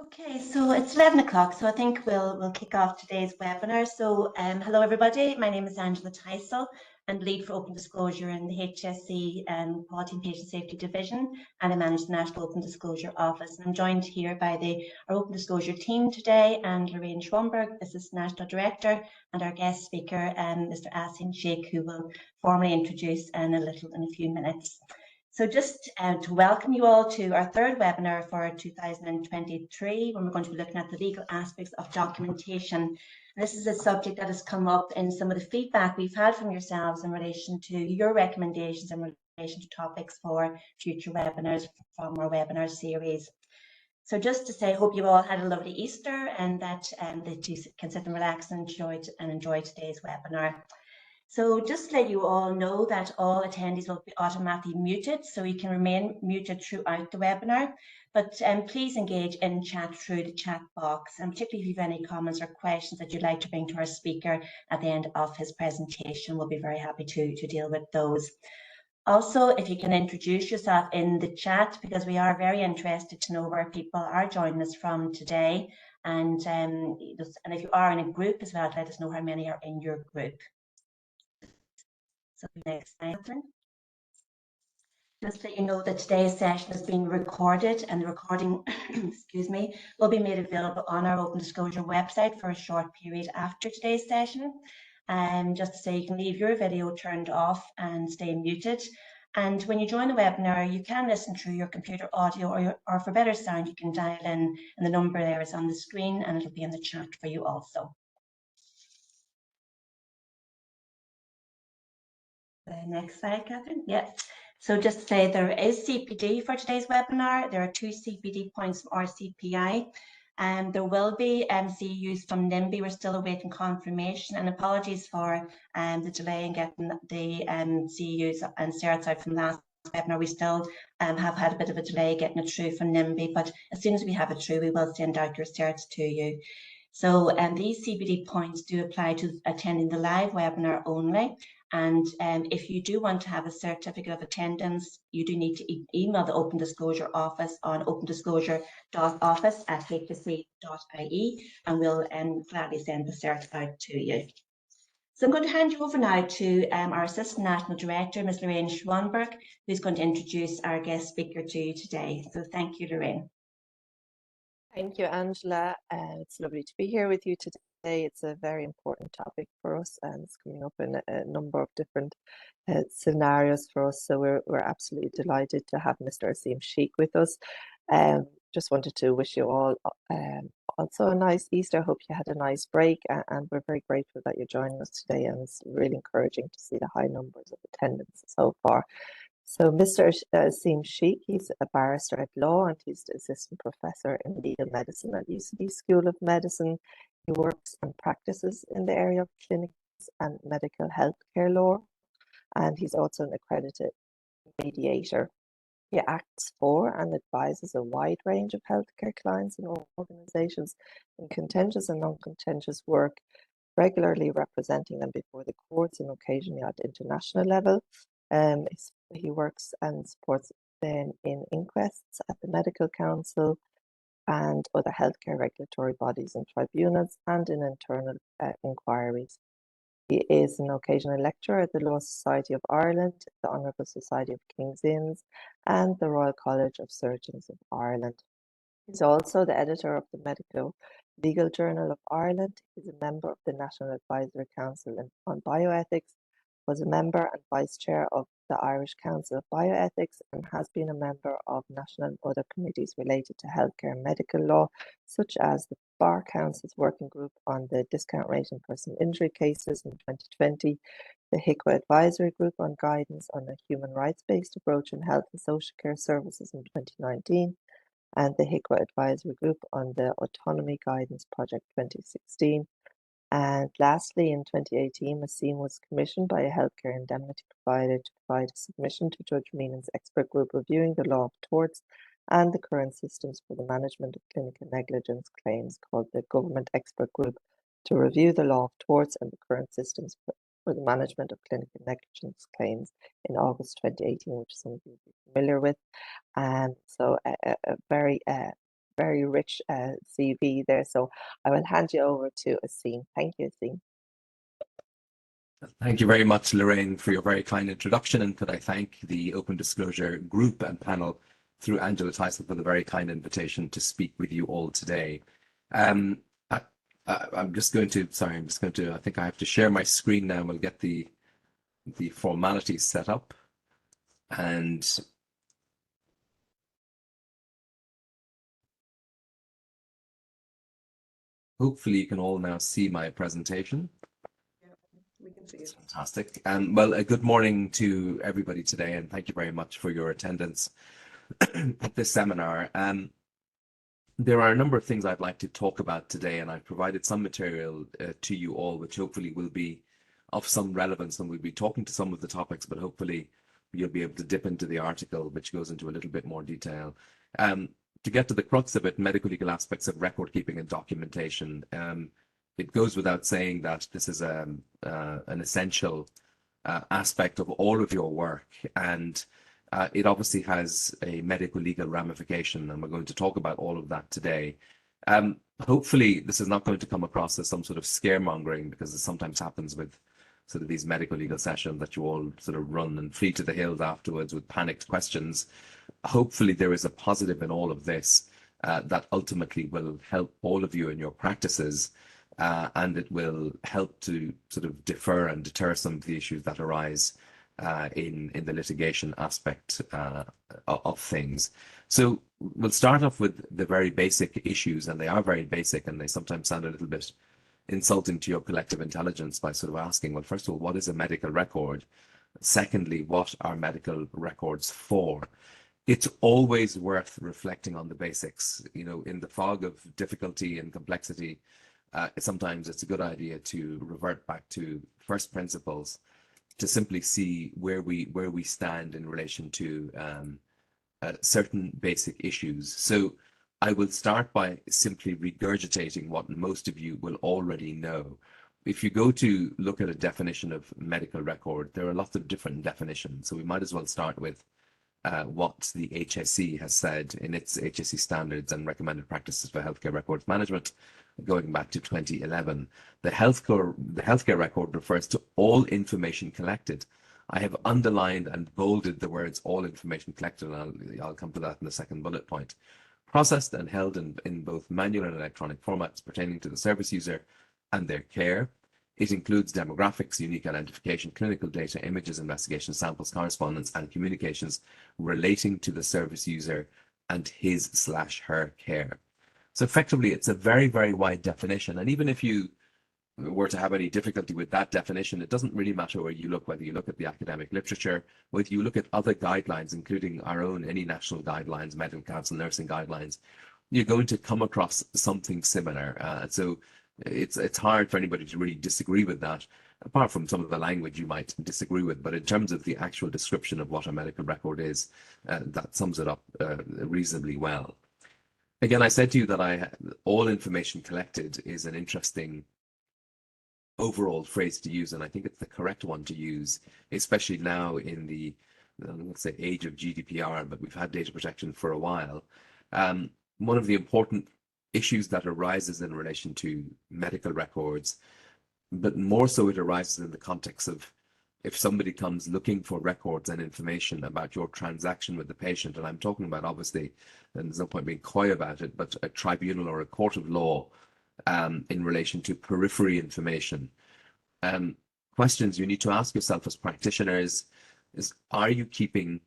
Okay, so it's 11 o'clock, so I think we'll kick off today's webinar. So hello everybody, my name is Angela Teisel and lead for Open Disclosure in the HSE Quality and Patient Safety Division, and I manage the National Open Disclosure Office. And I'm joined here by our Open Disclosure team today, and Lorraine Schwamberg, Assistant National Director, and our guest speaker, Mr Asim Sheikh, who will formally introduce in a few minutes. So just to welcome you all to our third webinar for 2023, when we're going to be looking at the legal aspects of documentation. And this is a subject that has come up in some of the feedback we've had from yourselves in relation to your recommendations in relation to topics for future webinars from our webinar series. So just to say, hope you all had a lovely Easter and that you can sit and relax and enjoy today's webinar. So just to let you all know that all attendees will be automatically muted, so you can remain muted throughout the webinar, but please engage in chat through the chat box, and particularly if you have any comments or questions that you'd like to bring to our speaker at the end of his presentation, we'll be very happy to deal with those. Also, if you can introduce yourself in the chat, because we are very interested to know where people are joining us from today, and if you are in a group as well, let us know how many are in your group. So next slide, Catherine. Just let you know that today's session is being recorded, and the recording, excuse me, will be made available on our Open Disclosure website for a short period after today's session. Just to say, you can leave your video turned off and stay muted. And when you join the webinar, you can listen through your computer audio, or for better sound, you can dial in, and the number there is on the screen, and it'll be in the chat for you also. The next slide, Catherine. Yeah. So just to say, there is CPD for today's webinar. There are 2 CPD points from RCPI, and there will be CEUs from NIMBY. We're still awaiting confirmation, and apologies for the delay in getting the CEUs and certs out from last webinar. We still have had a bit of a delay getting it through from NIMBY, but as soon as we have it through, we will send out your certs to you. So these CPD points do apply to attending the live webinar only. And if you do want to have a certificate of attendance, you do need to email the Open Disclosure Office on opendisclosure.office@hse.ie, and we'll gladly send the cert out to you. So I'm going to hand you over now to our Assistant National Director, Ms. Lorraine Schwanberg, who's going to introduce our guest speaker to you today. So thank you, Lorraine. Thank you, Angela. It's lovely to be here with you today. It's a very important topic for us, and it's coming up in a number of different scenarios for us. So we're absolutely delighted to have Mr. Asim Sheikh with us. Just wanted to wish you all also a nice Easter. Hope you had a nice break, and we're very grateful that you're joining us today. And it's really encouraging to see the high numbers of attendance so far. So Mr. Asim Sheikh, he's a Barrister-at-Law and he's the Assistant Professor in Legal Medicine at UCD School of Medicine. He works and practices in the area of clinics and medical healthcare law, and he's also an accredited mediator. He acts for and advises a wide range of healthcare clients and organizations in contentious and non-contentious work, regularly representing them before the courts and occasionally at international level. He works and supports them in inquests at the Medical Council and other healthcare regulatory bodies and tribunals, and in internal inquiries. He is an occasional lecturer at the Law Society of Ireland, the Honourable Society of King's Inns, and the Royal College of Surgeons of Ireland. He's also the editor of the Medico Legal Journal of Ireland. He's a member of the National Advisory Council on Bioethics, was a member and vice chair of the Irish Council of Bioethics, and has been a member of national and other committees related to healthcare and medical law, such as the Bar Council's working group on the discount rate in personal injury cases in 2020, the HICWA Advisory Group on guidance on a human rights-based approach in health and social care services in 2019, and the HICWA Advisory Group on the Autonomy Guidance Project 2016. And lastly, in 2018, Asim was commissioned by a healthcare indemnity provider to provide a submission to Judge Meenan's expert group reviewing the law of torts and the current systems for the management of clinical negligence claims, called the Government Expert Group to Review the Law of Torts and the Current Systems for the Management of Clinical Negligence Claims, in August 2018, which some of you will be familiar with. And so a very very rich CV there. So I will hand you over to Asim. Thank you, Asim. Thank you very much, Lorraine, for your very kind introduction, and could I thank the Open Disclosure group and panel through Angela Tyson for the very kind invitation to speak with you all today. I'm just going to, I think I have to share my screen now. We'll get the formalities set up, and hopefully you can all now see my presentation. We can see it. Fantastic. Well, a good morning to everybody today, and thank you very much for your attendance at this seminar. There are a number of things I'd like to talk about today, and I've provided some material to you all, which hopefully will be of some relevance, and we'll be talking to some of the topics, but hopefully you'll be able to dip into the article, which goes into a little bit more detail. To get to the crux of it, medical legal aspects of record keeping and documentation. It goes without saying that this is an essential aspect of all of your work, and it obviously has a medical legal ramification, and we're going to talk about all of that today. Hopefully this is not going to come across as some sort of scaremongering, because it sometimes happens with sort of these medical legal sessions that you all sort of run and flee to the hills afterwards with panicked questions. Hopefully there is a positive in all of this that ultimately will help all of you in your practices, and it will help to sort of defer and deter some of the issues that arise in the litigation aspect of things. So we'll start off with the very basic issues, and they are very basic, and they sometimes sound a little bit insulting to your collective intelligence by sort of asking, well, first of all, what is a medical record? Secondly, what are medical records for? It's always worth reflecting on the basics. You know, in the fog of difficulty and complexity, sometimes it's a good idea to revert back to first principles, to simply see where we stand in relation to certain basic issues. So I will start by simply regurgitating what most of you will already know. If you go to look at a definition of medical record, there are lots of different definitions. So we might as well start with what the HSE has said in its HSE standards and recommended practices for healthcare records management, going back to 2011. The healthcare record refers to all information collected. I have underlined and bolded the words all information collected, and I'll come to that in the second bullet point. Processed and held in both manual and electronic formats pertaining to the service user and their care. It includes demographics, unique identification, clinical data, images, investigations, samples, correspondence, and communications relating to the service user and his/her care. So effectively, it's a very, very wide definition. And even if you were to have any difficulty with that definition, it doesn't really matter where you look, whether you look at the academic literature, whether you look at other guidelines, including our own, any national guidelines, medical council, nursing guidelines, you're going to come across something similar. So it's hard for anybody to really disagree with that, apart from some of the language you might disagree with. But in terms of the actual description of what a medical record is, that sums it up reasonably well. Again, I said to you that all information collected is an interesting overall phrase to use, and I think it's the correct one to use, especially now in the, let's say, age of GDPR, but we've had data protection for a while. One of the important issues that arises in relation to medical records, but more so it arises in the context of if somebody comes looking for records and information about your transaction with the patient, and I'm talking about, obviously, and there's no point being coy about it, but a tribunal or a court of law in relation to periphery information. Questions you need to ask yourself as practitioners is, are you keeping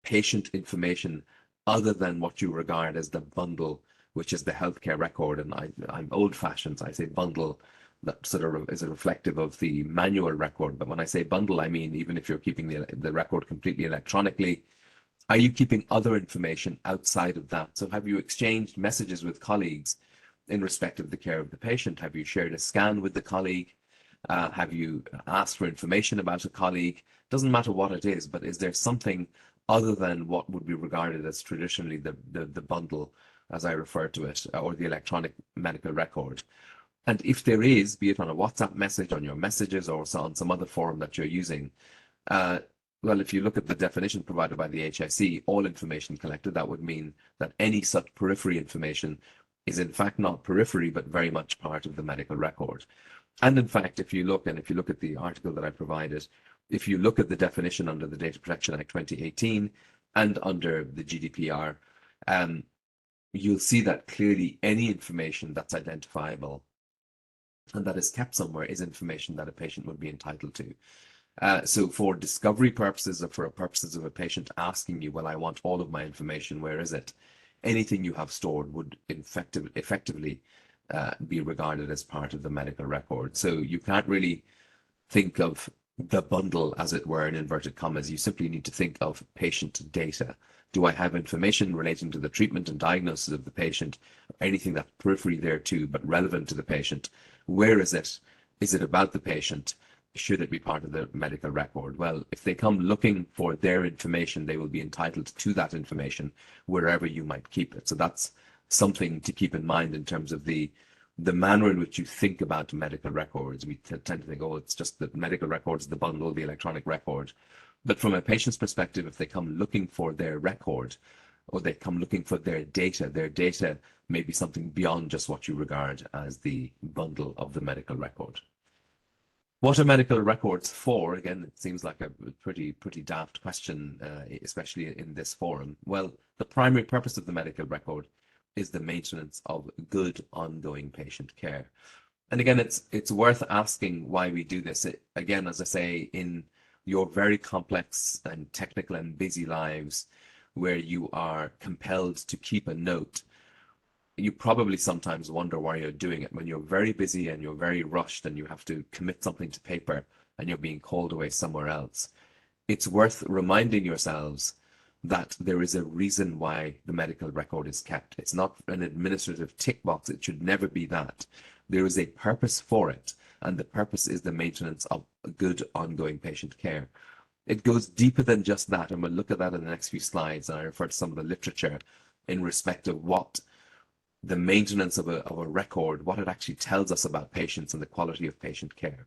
patient information other than what you regard as the bundle, which is the healthcare record? And I'm old-fashioned, so I say bundle. That sort of is a reflective of the manual record. But when I say bundle, I mean, even if you're keeping the record completely electronically, are you keeping other information outside of that? So have you exchanged messages with colleagues in respect of the care of the patient? Have you shared a scan with the colleague? Have you asked for information about a colleague? Doesn't matter what it is, but is there something other than what would be regarded as traditionally the bundle, as I refer to it, or the electronic medical record? And if there is, be it on a WhatsApp message, on your messages, or on some other forum that you're using, well, if you look at the definition provided by the HSE, all information collected, that would mean that any such periphery information is in fact not periphery, but very much part of the medical record. And in fact, if you look at the article that I provided, if you look at the definition under the Data Protection Act 2018 and under the GDPR, you'll see that clearly any information that's identifiable and that is kept somewhere is information that a patient would be entitled to. So for discovery purposes or for purposes of a patient asking you, well, I want all of my information, where is it? Anything you have stored would effectively be regarded as part of the medical record. So you can't really think of the bundle, as it were, in inverted commas. You simply need to think of patient data. Do I have information relating to the treatment and diagnosis of the patient, or anything that's periphery thereto but relevant to the patient? Where is it? Is it about the patient? Should it be part of the medical record? Well, if they come looking for their information, they will be entitled to that information wherever you might keep it. So that's something to keep in mind in terms of the manner in which you think about medical records. We tend to think, oh, it's just the medical records, the bundle, the electronic record. But from a patient's perspective, if they come looking for their record, or they come looking for their data may be something beyond just what you regard as the bundle of the medical record. What are medical records for? Again, it seems like a pretty daft question, especially in this forum. Well, the primary purpose of the medical record is the maintenance of good ongoing patient care. And again, it's worth asking why we do this. Again, as I say, in your very complex and technical and busy lives, where you are compelled to keep a note, you probably sometimes wonder why you're doing it. When you're very busy and you're very rushed and you have to commit something to paper and you're being called away somewhere else, it's worth reminding yourselves that there is a reason why the medical record is kept. It's not an administrative tick box. It should never be that. There is a purpose for it, and the purpose is the maintenance of good ongoing patient care. It goes deeper than just that, and we'll look at that in the next few slides. And I refer to some of the literature in respect of what the maintenance of a record, what it actually tells us about patients and the quality of patient care.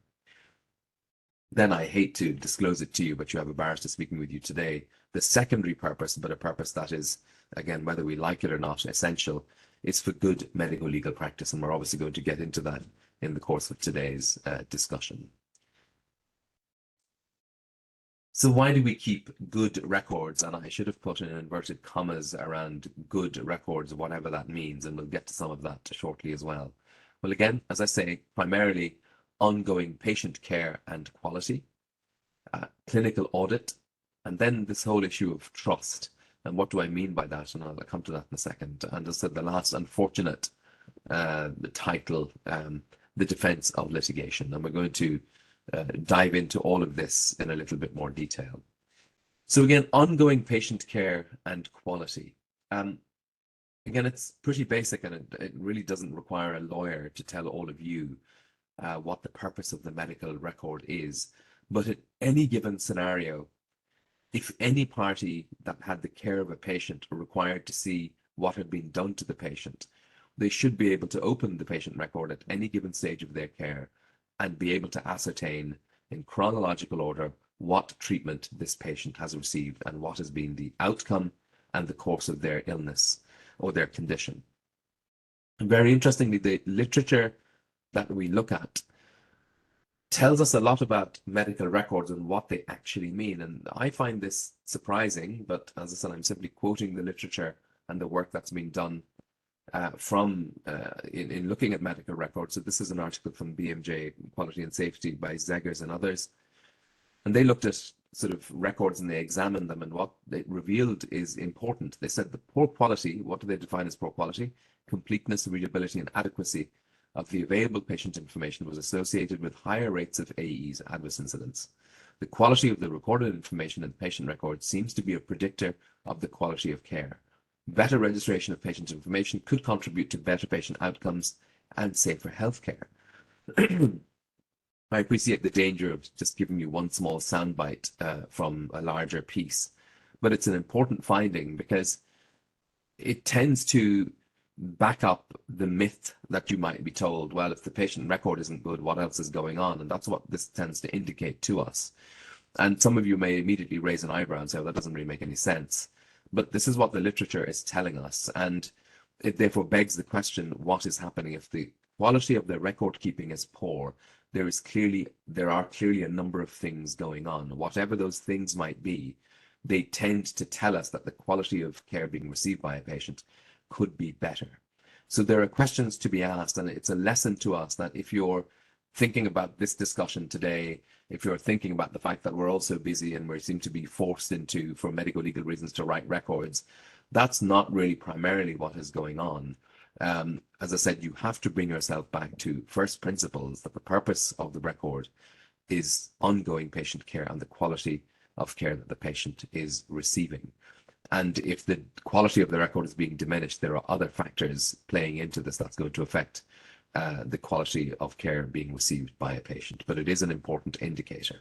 Then I hate to disclose it to you, but you have a barrister speaking with you today. The secondary purpose, but a purpose that is, again, whether we like it or not, essential, is for good medical legal practice. And we're obviously going to get into that in the course of today's discussion. So why do we keep good records? And I should have put in inverted commas around good records, whatever that means, and we'll get to some of that shortly as well. Well, again, as I say, primarily ongoing patient care and quality, clinical audit, and then this whole issue of trust. And what do I mean by that? And I'll come to that in a second. And as I said, the last unfortunate the title, the defense of litigation. And we're going to dive into all of this in a little bit more detail. So again, ongoing patient care and quality. Again, it's pretty basic, and it really doesn't require a lawyer to tell all of you what the purpose of the medical record is. But in any given scenario, if any party that had the care of a patient were required to see what had been done to the patient, they should be able to open the patient record at any given stage of their care and be able to ascertain in chronological order what treatment this patient has received and what has been the outcome and the course of their illness or their condition. And very interestingly, the literature that we look at tells us a lot about medical records and what they actually mean. And I find this surprising, but as I said, I'm simply quoting the literature and the work that's been done in looking at medical records. So this is an article from BMJ Quality and Safety by Zegers and others. And they looked at sort of records and they examined them, and what they revealed is important. They said the poor quality, what do they define as poor quality? Completeness, readability, and adequacy of the available patient information was associated with higher rates of AEs, adverse incidents. The quality of the recorded information in the patient record seems to be a predictor of the quality of care. Better registration of patient information could contribute to better patient outcomes and safer healthcare. I appreciate the danger of just giving you one small soundbite from a larger piece, but it's an important finding because it tends to back up the myth that you might be told, well, if the patient record isn't good, what else is going on? And that's what this tends to indicate to us. And some of you may immediately raise an eyebrow and say, well, that doesn't really make any sense. But this is what the literature is telling us. And it therefore begs the question, what is happening if the quality of the record keeping is poor? There are clearly a number of things going on. Whatever those things might be, they tend to tell us that the quality of care being received by a patient could be better. So there are questions to be asked, and it's a lesson to us that if you're thinking about this discussion today, if you're thinking about the fact that we're all so busy and we seem to be forced into, for medical legal reasons, to write records, that's not really primarily what is going on. As I said, you have to bring yourself back to first principles, that the purpose of the record is ongoing patient care and the quality of care that the patient is receiving. And if the quality of the record is being diminished, there are other factors playing into this that's going to affect the quality of care being received by a patient, but it is an important indicator.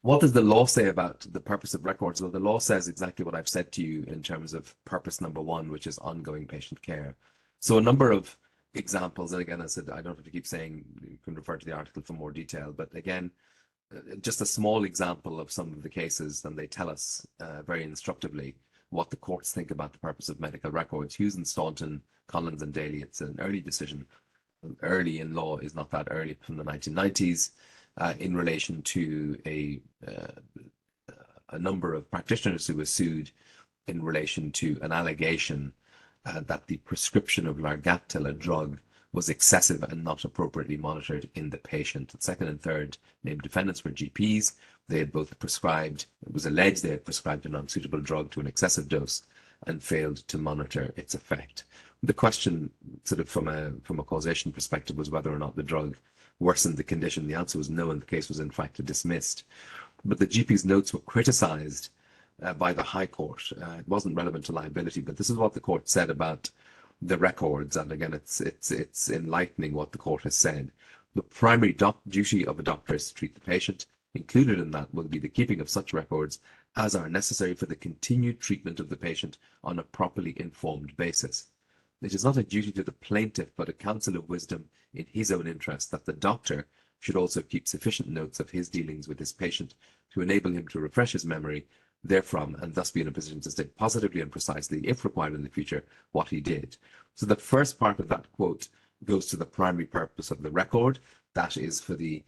What does the law say about the purpose of records? Well, the law says exactly what I've said to you in terms of purpose number one, which is ongoing patient care. So a number of examples, and again, I said, I don't have to keep saying, you can refer to the article for more detail, but again, just a small example of some of the cases, and they tell us very instructively what the courts think about the purpose of medical records. Hughes and Staunton, Collins and Daly, it's an early decision. Early in law is not that early, from the 1990s, in relation to a number of practitioners who were sued in relation to an allegation that the prescription of Largaptil, a drug, was excessive and not appropriately monitored in the patient. The second and third named defendants were GPs. They had both prescribed, it was alleged they had prescribed an unsuitable drug to an excessive dose and failed to monitor its effect. The question, sort of from a causation perspective, was whether or not the drug worsened the condition. The answer was no, and the case was in fact dismissed. But the GP's notes were criticized by the High Court. It wasn't relevant to liability, but this is what the court said about the records, and again, it's enlightening what the court has said. The primary duty of a doctor is to treat the patient. Included in that will be the keeping of such records as are necessary for the continued treatment of the patient on a properly informed basis. It is not a duty to the plaintiff, but a counsel of wisdom in his own interest, that the doctor should also keep sufficient notes of his dealings with his patient to enable him to refresh his memory therefrom, and thus be in a position to state positively and precisely, if required in the future, what he did. So the first part of that quote goes to the primary purpose of the record, that is for the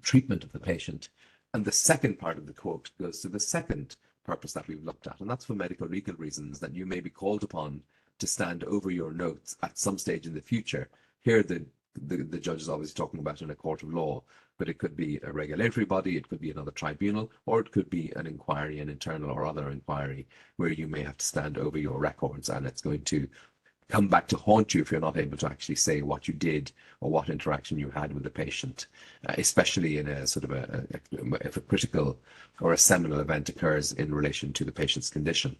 treatment of the patient. And the second part of the quote goes to the second purpose that we've looked at, and that's for medical legal reasons, that you may be called upon to stand over your notes at some stage in the future. Here the judge is always talking about in a court of law, but it could be a regulatory body, it could be another tribunal, or it could be an inquiry, an internal or other inquiry, where you may have to stand over your records, and it's going to come back to haunt you if you're not able to actually say what you did or what interaction you had with the patient, especially in a sort of if a critical or a seminal event occurs in relation to the patient's condition.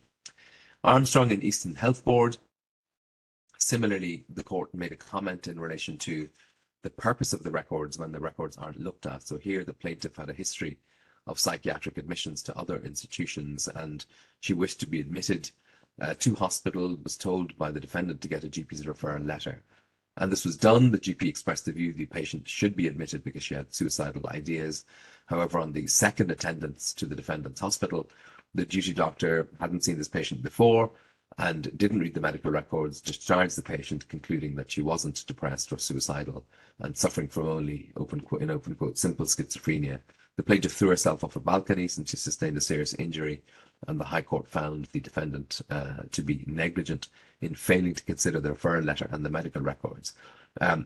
Armstrong and Easton Health Board. Similarly, the court made a comment in relation to the purpose of the records when the records aren't looked at. So here the plaintiff had a history of psychiatric admissions to other institutions, and she wished to be admitted to hospital, was told by the defendant to get a GP's referral letter. And this was done. The GP expressed the view the patient should be admitted because she had suicidal ideas. However, on the second attendance to the defendant's hospital, the duty doctor hadn't seen this patient before and didn't read the medical records, discharged the patient, concluding that she wasn't depressed or suicidal and suffering from only, in open quote, simple schizophrenia. The plaintiff threw herself off a balcony since she sustained a serious injury, and the High Court found the defendant to be negligent in failing to consider the referral letter and the medical records,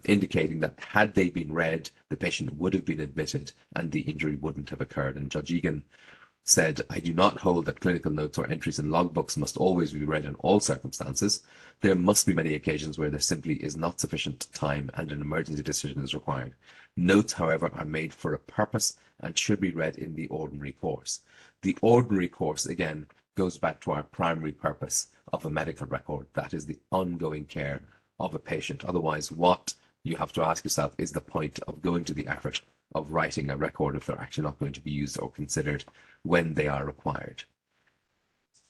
indicating that had they been read, the patient would have been admitted and the injury wouldn't have occurred. And Judge Egan said, I do not hold that clinical notes or entries in logbooks must always be read in all circumstances. There must be many occasions where there simply is not sufficient time and an emergency decision is required. Notes, however, are made for a purpose and should be read in the ordinary course. The ordinary course, again, goes back to our primary purpose of a medical record. That is the ongoing care of a patient. Otherwise, what you have to ask yourself is the point of going to the effort of writing a record if they're actually not going to be used or considered when they are required.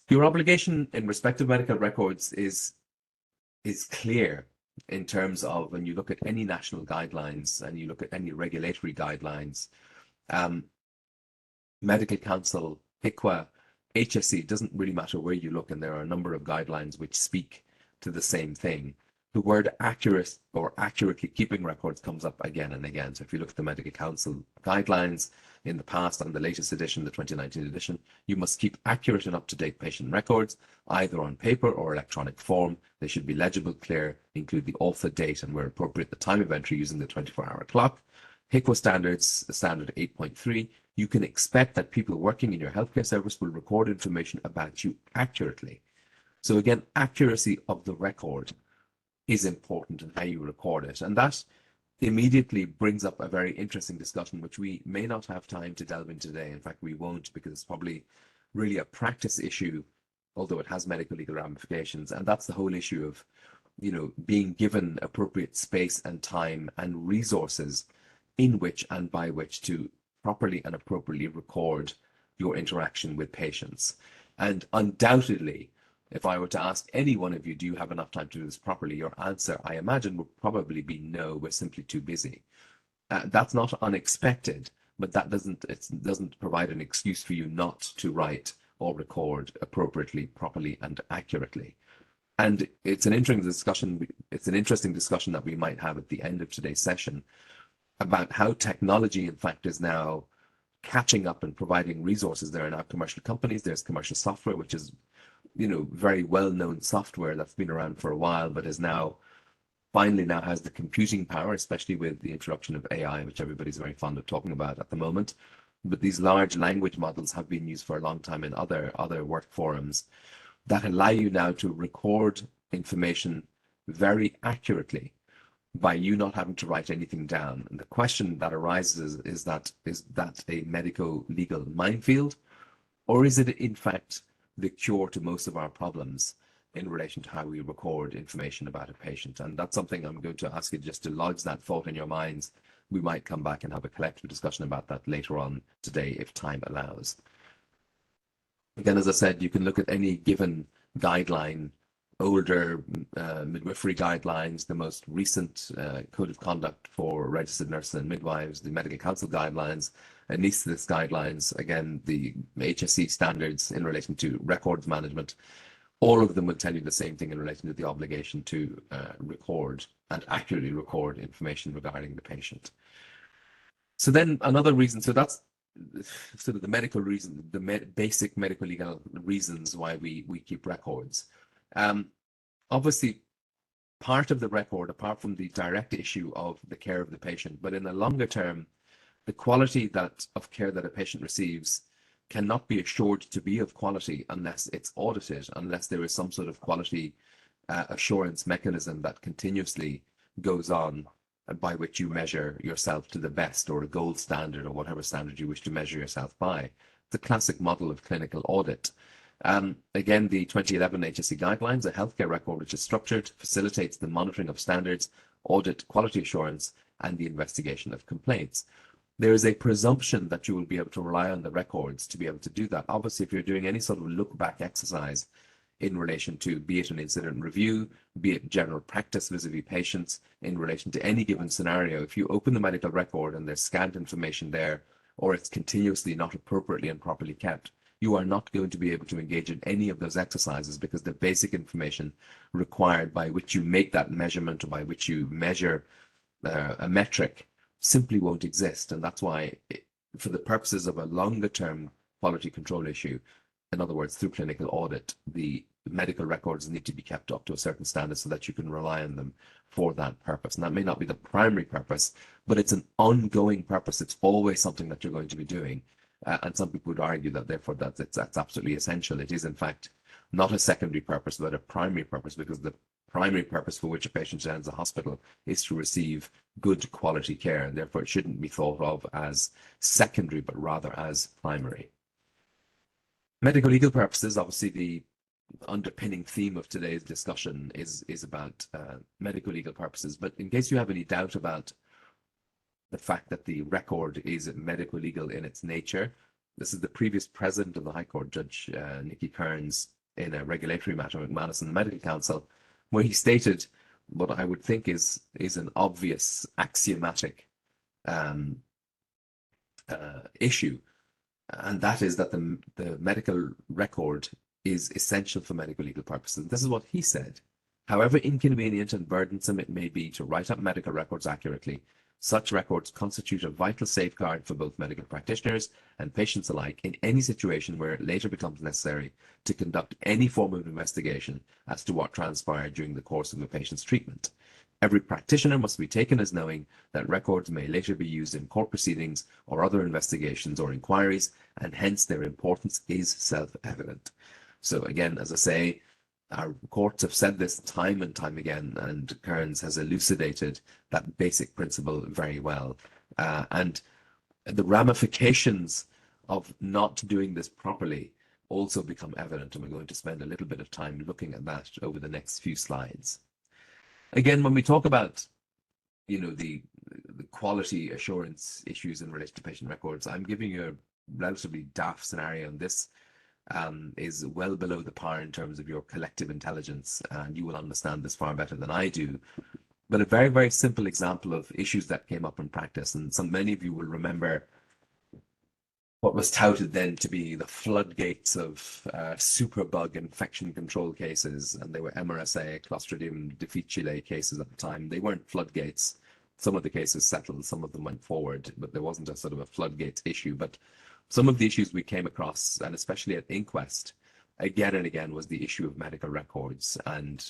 Your obligation in respect of medical records is clear in terms of when you look at any national guidelines and you look at any regulatory guidelines, Medical Council, HICWA, HSE, it doesn't really matter where you look, and there are a number of guidelines which speak to the same thing. The word accurate or accurately keeping records comes up again and again. So if you look at the Medical Council guidelines in the past and the latest edition, the 2019 edition, you must keep accurate and up-to-date patient records, either on paper or electronic form. They should be legible, clear, include the author, date, and where appropriate, the time of entry using the 24-hour clock. HICWA standards, standard 8.3, you can expect that people working in your healthcare service will record information about you accurately. So again, accuracy of the record is important in how you record it. And that immediately brings up a very interesting discussion, which we may not have time to delve into today. In fact, we won't, because it's probably really a practice issue, although it has medical legal ramifications. And that's the whole issue of, being given appropriate space and time and resources in which and by which to properly and appropriately record your interaction with patients. And undoubtedly, if I were to ask any one of you, do you have enough time to do this properly? Your answer, I imagine, would probably be no, we're simply too busy. That's not unexpected, but that doesn't provide an excuse for you not to write or record appropriately, properly, and accurately. And it's an interesting discussion. It's an interesting discussion that we might have at the end of today's session about how technology, in fact, is now catching up and providing resources. There are now commercial companies. There's commercial software, which is very well-known software that's been around for a while, but is now finally has the computing power, especially with the introduction of AI, which everybody's very fond of talking about at the moment. But these large language models have been used for a long time in other work forums that allow you now to record information very accurately by you not having to write anything down. And the question that arises is that a medico-legal minefield, or is it in fact the cure to most of our problems in relation to how we record information about a patient? And that's something I'm going to ask you just to lodge that thought in your minds. We might come back and have a collective discussion about that later on today if time allows. Again, as I said, you can look at any given guideline, older midwifery guidelines, the most recent code of conduct for registered nurses and midwives, the Medical Council guidelines, anaesthetist guidelines, again, the HSE standards in relation to records management. All of them will tell you the same thing in relation to the obligation to record and accurately record information regarding the patient. So then another reason, so that's sort of the medical reason, the basic medical legal reasons why we keep records. Obviously, part of the record, apart from the direct issue of the care of the patient, but in the longer term, the quality of care that a patient receives cannot be assured to be of quality unless it's audited, unless there is some sort of quality assurance mechanism that continuously goes on, by which you measure yourself to the best, or a gold standard, or whatever standard you wish to measure yourself by. The classic model of clinical audit. Again, the 2011 HSE guidelines, a healthcare record which is structured, facilitates the monitoring of standards, audit, quality assurance, and the investigation of complaints. There is a presumption that you will be able to rely on the records to be able to do that. Obviously, if you're doing any sort of look-back exercise in relation to, be it an incident review, be it general practice vis-a-vis patients, in relation to any given scenario, if you open the medical record and there's scant information there, or it's continuously not appropriately and properly kept, you are not going to be able to engage in any of those exercises, because the basic information required by which you make that measurement, or by which you measure a metric, simply won't exist. And that's why, for the purposes of a longer term quality control issue, in other words, through clinical audit, the medical records need to be kept up to a certain standard so that you can rely on them for that purpose. And that may not be the primary purpose, but it's an ongoing purpose. It's always something that you're going to be doing. And some people would argue that therefore that's absolutely essential. It is in fact not a secondary purpose, but a primary purpose, because the primary purpose for which a patient enters a hospital is to receive good quality care, and therefore it shouldn't be thought of as secondary, but rather as primary. Medical legal purposes, obviously the underpinning theme of today's discussion is about medical legal purposes, but in case you have any doubt about the fact that the record is medical legal in its nature, this is the previous president of the High Court, Judge Nicky Kearns, in a regulatory matter with Madison Medical Council, where he stated what I would think is an obvious axiomatic issue, and that is that the medical record is essential for medical legal purposes. This is what he said. However inconvenient and burdensome it may be to write up medical records accurately, such records constitute a vital safeguard for both medical practitioners and patients alike in any situation where it later becomes necessary to conduct any form of investigation as to what transpired during the course of a patient's treatment. Every practitioner must be taken as knowing that records may later be used in court proceedings or other investigations or inquiries, and hence their importance is self-evident. So again, as I say, our courts have said this time and time again, and Kearns has elucidated that basic principle very well. And the ramifications of not doing this properly also become evident, and we're going to spend a little bit of time looking at that over the next few slides. Again, when we talk about, the quality assurance issues in relation to patient records, I'm giving you a relatively daft scenario, and this is well below the par in terms of your collective intelligence, and you will understand this far better than I do. But a very, very simple example of issues that came up in practice, and many of you will remember what was touted then to be the floodgates of superbug infection control cases, and they were MRSA, Clostridium difficile cases at the time. They weren't floodgates. Some of the cases settled, some of them went forward, but there wasn't a sort of a floodgates issue. But some of the issues we came across, and especially at inquest, again and again, was the issue of medical records. And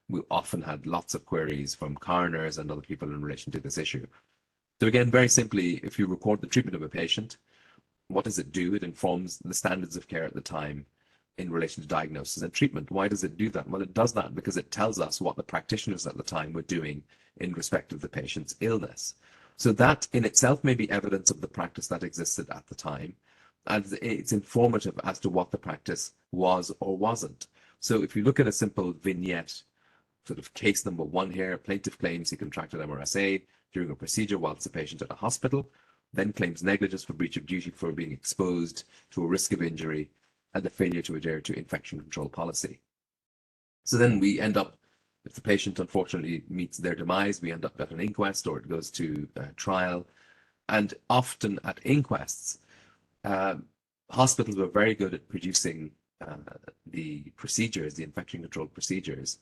we often had lots of queries from coroners and other people in relation to this issue. So again, very simply, if you record the treatment of a patient, what does it do? It informs the standards of care at the time in relation to diagnosis and treatment. Why does it do that? Well, it does that because it tells us what the practitioners at the time were doing in respect of the patient's illness. So that in itself may be evidence of the practice that existed at the time, and it's informative as to what the practice was or wasn't. So if you look at a simple vignette, sort of case number 1 here, plaintiff claims he contracted MRSA during a procedure whilst a patient at a hospital, then claims negligence for breach of duty for being exposed to a risk of injury and the failure to adhere to infection control policy. So then we end up, if the patient unfortunately meets their demise, we end up at an inquest or it goes to trial. And often at inquests, hospitals were very good at producing the procedures, the infection control procedures.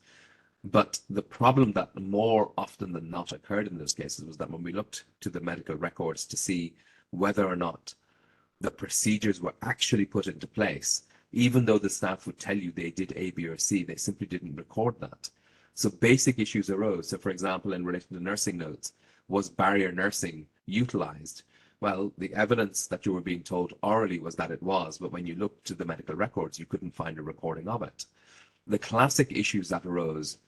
But the problem that more often than not occurred in those cases was that when we looked to the medical records to see whether or not the procedures were actually put into place, even though the staff would tell you they did A, B, or C, they simply didn't record that. So basic issues arose. So for example, in relation to nursing notes, was barrier nursing utilized? Well, the evidence that you were being told orally was that it was, but when you looked to the medical records, you couldn't find a recording of it. The classic issues that arose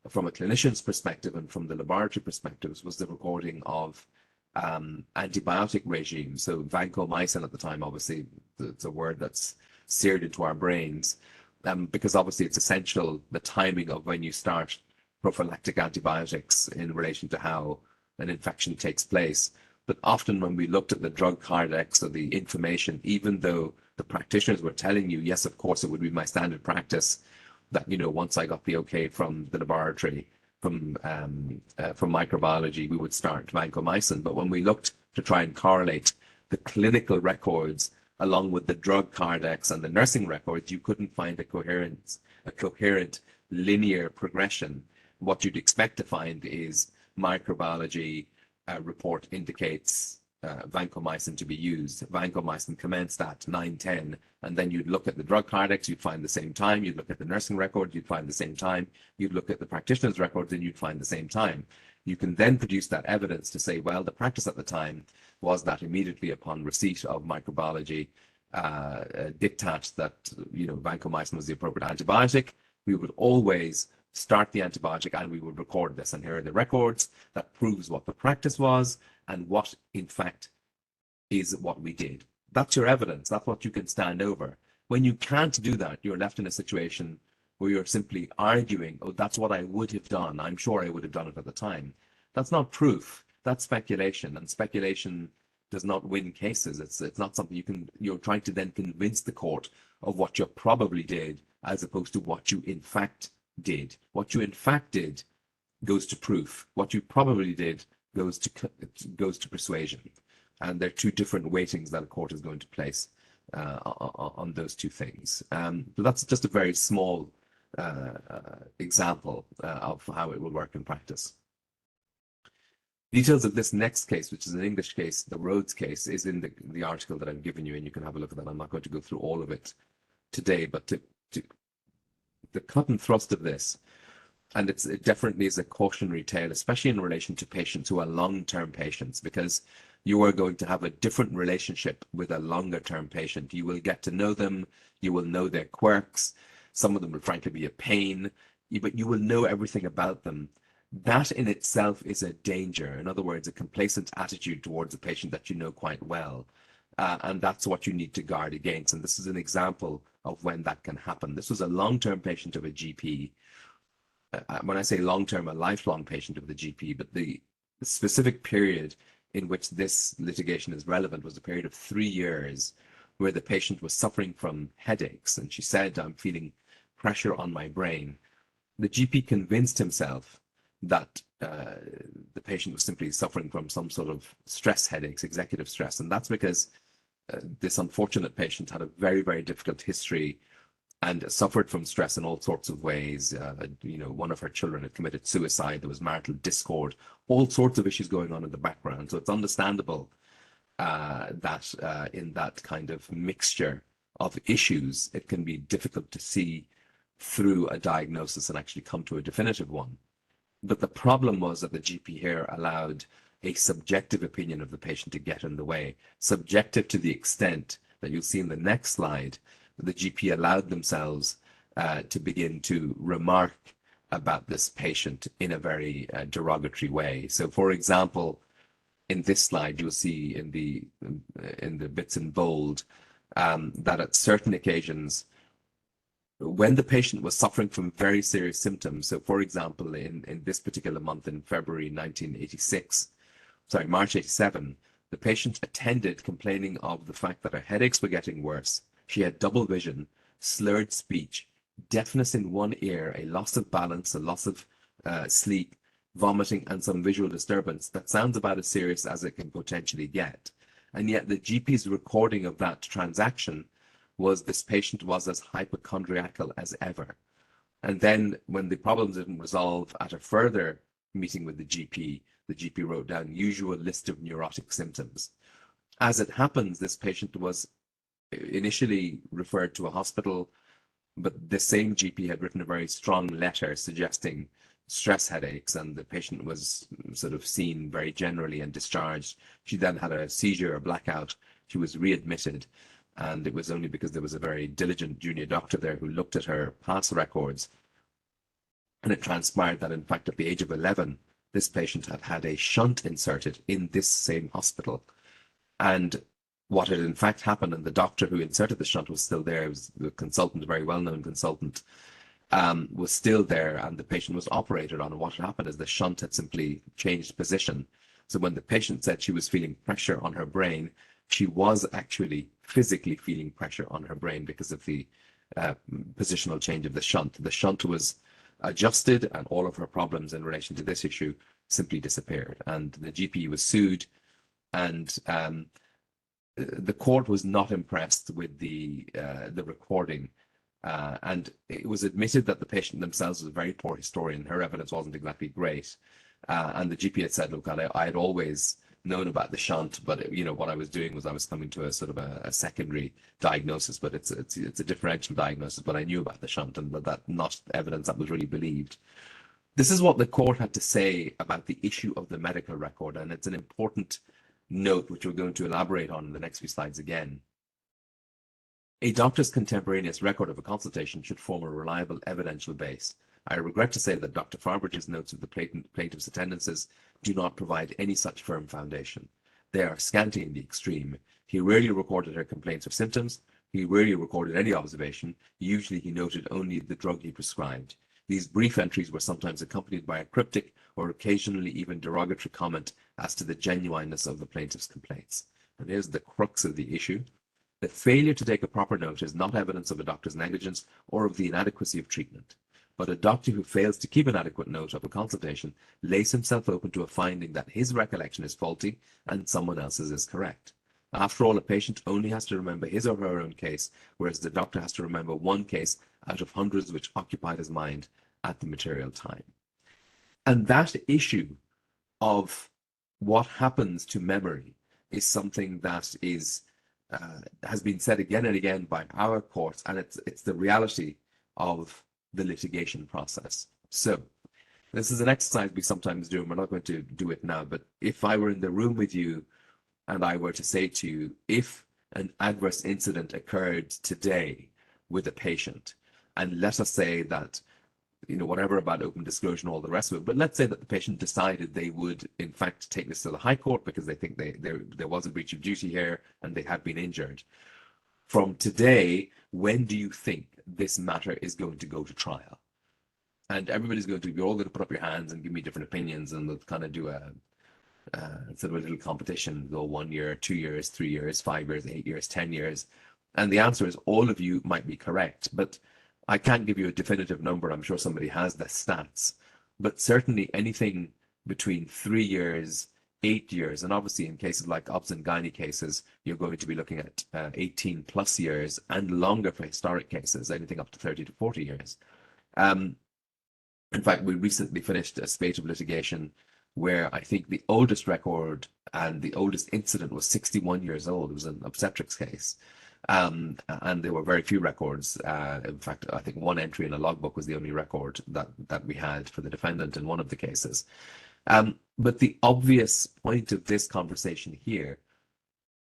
from a clinician's perspective and from the laboratory perspectives was the recording of antibiotic regimes. So vancomycin at the time, obviously, it's a word that's seared into our brains, because obviously it's essential, the timing of when you start prophylactic antibiotics in relation to how an infection takes place. But often when we looked at the drug cardex or the information, even though the practitioners were telling you, yes, of course, it would be my standard practice, that, once I got the okay from the laboratory, from microbiology, we would start vancomycin. But when we looked to try and correlate the clinical records along with the drug cardex and the nursing records, you couldn't find a coherent linear progression. What you'd expect to find is microbiology report indicates vancomycin to be used. Vancomycin commenced at 9:10, and then you'd look at the drug cardex, you'd find the same time. You'd look at the nursing record, you'd find the same time. You'd look at the practitioner's records, and you'd find the same time. You can then produce that evidence to say, well, the practice at the time was that immediately upon receipt of microbiology diktat that vancomycin was the appropriate antibiotic, we would always start the antibiotic and we would record this. And here are the records that proves what the practice was and what, in fact, is what we did. That's your evidence. That's what you can stand over. When you can't do that, you're left in a situation where you're simply arguing, oh, that's what I would have done. I'm sure I would have done it at the time. That's not proof. That's speculation. And speculation does not win cases. It's not something you're trying to then convince the court of what you probably did as opposed to what you in fact did. What you in fact did goes to proof. What you probably did goes to persuasion. And there are two different weightings that a court is going to place on those two things. But that's just a very small example of how it will work in practice. Details of this next case, which is an English case, the Rhodes case, is in the article that I've given you, and you can have a look at that. I'm not going to go through all of it today, but the cut and thrust of this, and it definitely is a cautionary tale, especially in relation to patients who are long-term patients, because you are going to have a different relationship with a longer-term patient. You will get to know them, you will know their quirks, some of them will frankly be a pain, but you will know everything about them. That in itself is a danger. In other words, a complacent attitude towards a patient that you know quite well. And that's what you need to guard against. And this is an example of when that can happen. This was a long-term patient of a GP. When I say long-term, a lifelong patient of the GP, but the specific period in which this litigation is relevant was a period of 3 years where the patient was suffering from headaches. And she said, I'm feeling pressure on my brain. The GP convinced himself that the patient was simply suffering from some sort of stress headaches, executive stress. And that's because this unfortunate patient had a very, very difficult history and suffered from stress in all sorts of ways. One of her children had committed suicide. There was marital discord, all sorts of issues going on in the background. So it's understandable that in that kind of mixture of issues, it can be difficult to see through a diagnosis and actually come to a definitive one. But the problem was that the GP here allowed a subjective opinion of the patient to get in the way, subjective to the extent that you'll see in the next slide. The GP allowed themselves to begin to remark about this patient in a very derogatory way. So, for example, in this slide, you'll see in the bits in bold that at certain occasions, when the patient was suffering from very serious symptoms, so for example, in this particular month in February 1986, sorry, March 87, the patient attended complaining of the fact that her headaches were getting worse. She had double vision, slurred speech, deafness in one ear, a loss of balance, a loss of sleep, vomiting, and some visual disturbance. That sounds about as serious as it can potentially get. And yet the GP's recording of that transaction was this patient was as hypochondriacal as ever. And then when the problems didn't resolve at a further meeting with the GP wrote down usual list of neurotic symptoms. As it happens, this patient was initially referred to a hospital, but the same GP had written a very strong letter suggesting stress headaches, and the patient was sort of seen very generally and discharged. She then had a seizure, a blackout. She was readmitted. And it was only because there was a very diligent junior doctor there who looked at her past records. And it transpired that, in fact, at the age of 11, this patient had had a shunt inserted in this same hospital. And what had in fact happened, and the doctor who inserted the shunt was still there, it was the consultant, a very well-known consultant, was still there, and the patient was operated on. And what had happened is the shunt had simply changed position. So when the patient said she was feeling pressure on her brain, she was actually physically feeling pressure on her brain because of the positional change of the shunt. The shunt was adjusted, and all of her problems in relation to this issue simply disappeared. And the GP was sued, and the court was not impressed with the recording. And it was admitted that the patient themselves was a very poor historian. Her evidence wasn't exactly great. And the GP had said, look, I had always known about the shunt, but what I was doing was I was coming to a sort of a secondary diagnosis, but it's a differential diagnosis, but I knew about the shunt, and that not evidence that was really believed. This is what the court had to say about the issue of the medical record, and it's an important note which we're going to elaborate on in the next few slides again. A doctor's contemporaneous record of a consultation should form a reliable evidential base. I regret to say that Dr. Farbridge's notes of the plaintiff's attendances do not provide any such firm foundation. They are scanty in the extreme. He rarely recorded her complaints or symptoms. He rarely recorded any observation. Usually he noted only the drug he prescribed. These brief entries were sometimes accompanied by a cryptic or occasionally even derogatory comment as to the genuineness of the plaintiff's complaints. And here's the crux of the issue. The failure to take a proper note is not evidence of a doctor's negligence or of the inadequacy of treatment. But a doctor who fails to keep an adequate note of a consultation lays himself open to a finding that his recollection is faulty and someone else's is correct. After all, a patient only has to remember his or her own case, whereas the doctor has to remember one case out of hundreds which occupied his mind at the material time. And that issue of what happens to memory is something that is has been said again and again by our courts, and it's the reality of the litigation process. So this is an exercise we sometimes do, and we're not going to do it now, but if I were in the room with you and I were to say to you, if an adverse incident occurred today with a patient, and let us say that, you know, whatever about open disclosure and all the rest of it, but let's say that the patient decided they would in fact take this to the High Court because they think there was a breach of duty here and they had been injured. From today, when do you think this matter is going to go to trial? And everybody's going to, you're all going to put up your hands and give me different opinions, and we'll kind of do a sort of a little competition, go 1 year, 2 years, 3 years, 5 years, 8 years, 10 years. And the answer is all of you might be correct, but I can't give you a definitive number. I'm sure somebody has the stats, but certainly anything between 3 years, 8 years, and obviously in cases like obs and gynae cases, you're going to be looking at 18 plus years and longer for historic cases, anything up to 30 to 40 years. In fact, we recently finished a spate of litigation where I think the oldest record and the oldest incident was 61 years old. It was an obstetrics case. And there were very few records. In fact, I think one entry in a logbook was the only record that we had for the defendant in one of the cases. But the obvious point of this conversation here,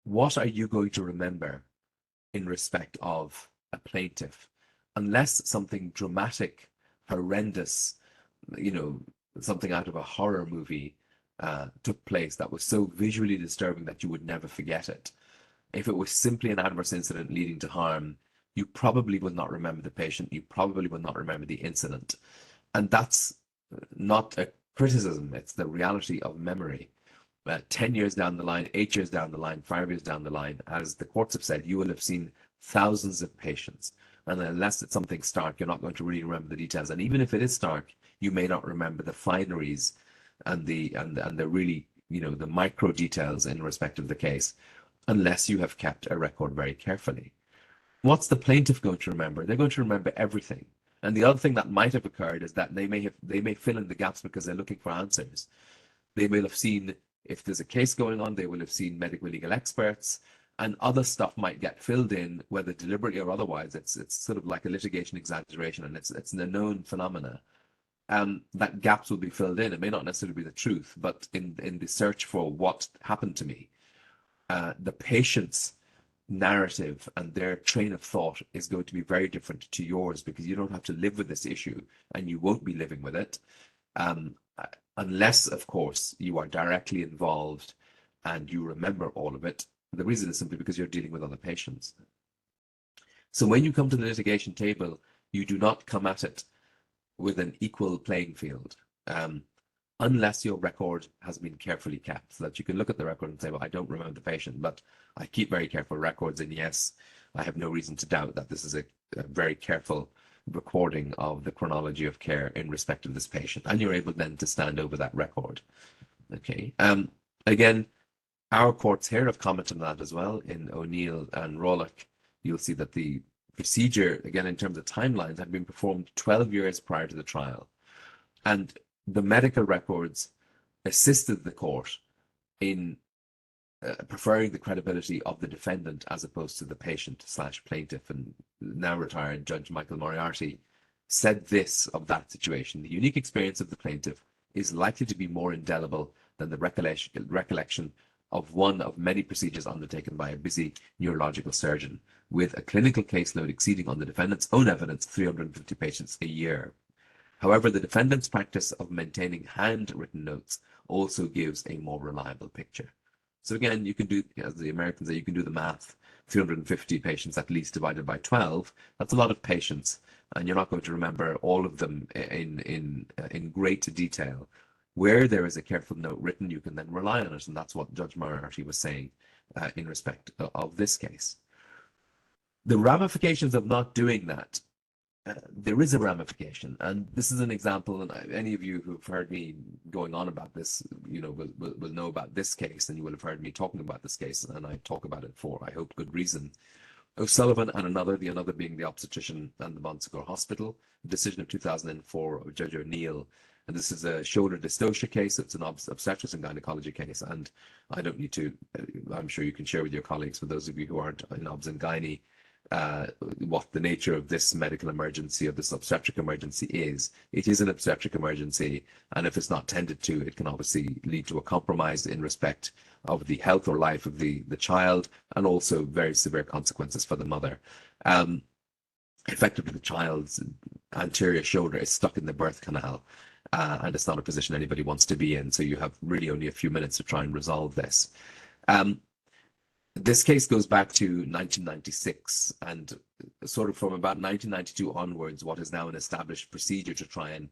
what are you going to remember in respect of a plaintiff? Unless something dramatic, horrendous, you know, something out of a horror movie took place that was so visually disturbing that you would never forget it. If it was simply an adverse incident leading to harm, you probably would not remember the patient, you probably would not remember the incident. And that's not a criticism, it's the reality of memory. 10 years down the line, 8 years down the line, 5 years down the line, as the courts have said, you will have seen thousands of patients. And unless it's something stark, you're not going to really remember the details. And even if it is stark, you may not remember the fineries and the really, you know, the micro details in respect of the case, unless you have kept a record very carefully. What's the plaintiff going to remember? They're going to remember everything. And the other thing that might have occurred is that they may fill in the gaps because they're looking for answers. They will have seen, if there's a case going on, they will have seen medical legal experts, and other stuff might get filled in, whether deliberately or otherwise. It's sort of like a litigation exaggeration, and it's a known phenomena. That gaps will be filled in. It may not necessarily be the truth, but in the search for what happened to me, the patient's narrative and their train of thought is going to be very different to yours, because you don't have to live with this issue, and you won't be living with it, unless, of course, you are directly involved and you remember all of it. The reason is simply because you're dealing with other patients. So when you come to the litigation table, you do not come at it with an equal playing field, unless your record has been carefully kept, so that you can look at the record and say, well, I don't remember the patient, but I keep very careful records, and yes, I have no reason to doubt that this is a very careful recording of the chronology of care in respect of this patient, and you're able then to stand over that record. Okay. Again, our courts here have commented on that as well. In O'Neill and Rawlach, you'll see that the procedure, again, in terms of timelines, had been performed 12 years prior to the trial. And the medical records assisted the court in preferring the credibility of the defendant as opposed to the patient/plaintiff. And now retired Judge Michael Moriarty said this of that situation: the unique experience of the plaintiff is likely to be more indelible than the recollection of one of many procedures undertaken by a busy neurological surgeon, with a clinical caseload exceeding, on the defendant's own evidence, 350 patients a year. However, the defendant's practice of maintaining handwritten notes also gives a more reliable picture. So again, you can do, as the Americans say, you can do the math. 350 patients at least divided by 12. That's a lot of patients, and you're not going to remember all of them in great detail. Where there is a careful note written, you can then rely on it, and that's what Judge Moriarty was saying in respect of this case. The ramifications of not doing that there is a ramification. And this is an example, and any of you who've heard me going on about this, you know, will know about this case, and you will have heard me talking about this case, and I talk about it for, I hope, good reason. O'Sullivan and another, the another being the obstetrician and the Monsegur Hospital, decision of 2004 of Judge O'Neill. And this is a shoulder dystocia case. It's an obstetrics and gynecology case. And I don't need to, I'm sure you can share with your colleagues, for those of you who aren't in obs and gynae, what the nature of this medical emergency, of this obstetric emergency is. It is an obstetric emergency, and if it's not tended to, it can obviously lead to a compromise in respect of the health or life of the child, and also very severe consequences for the mother. Effectively, the child's anterior shoulder is stuck in the birth canal, and it's not a position anybody wants to be in, so you have really only a few minutes to try and resolve this. This case goes back to 1996, and sort of from about 1992 onwards, what is now an established procedure to try and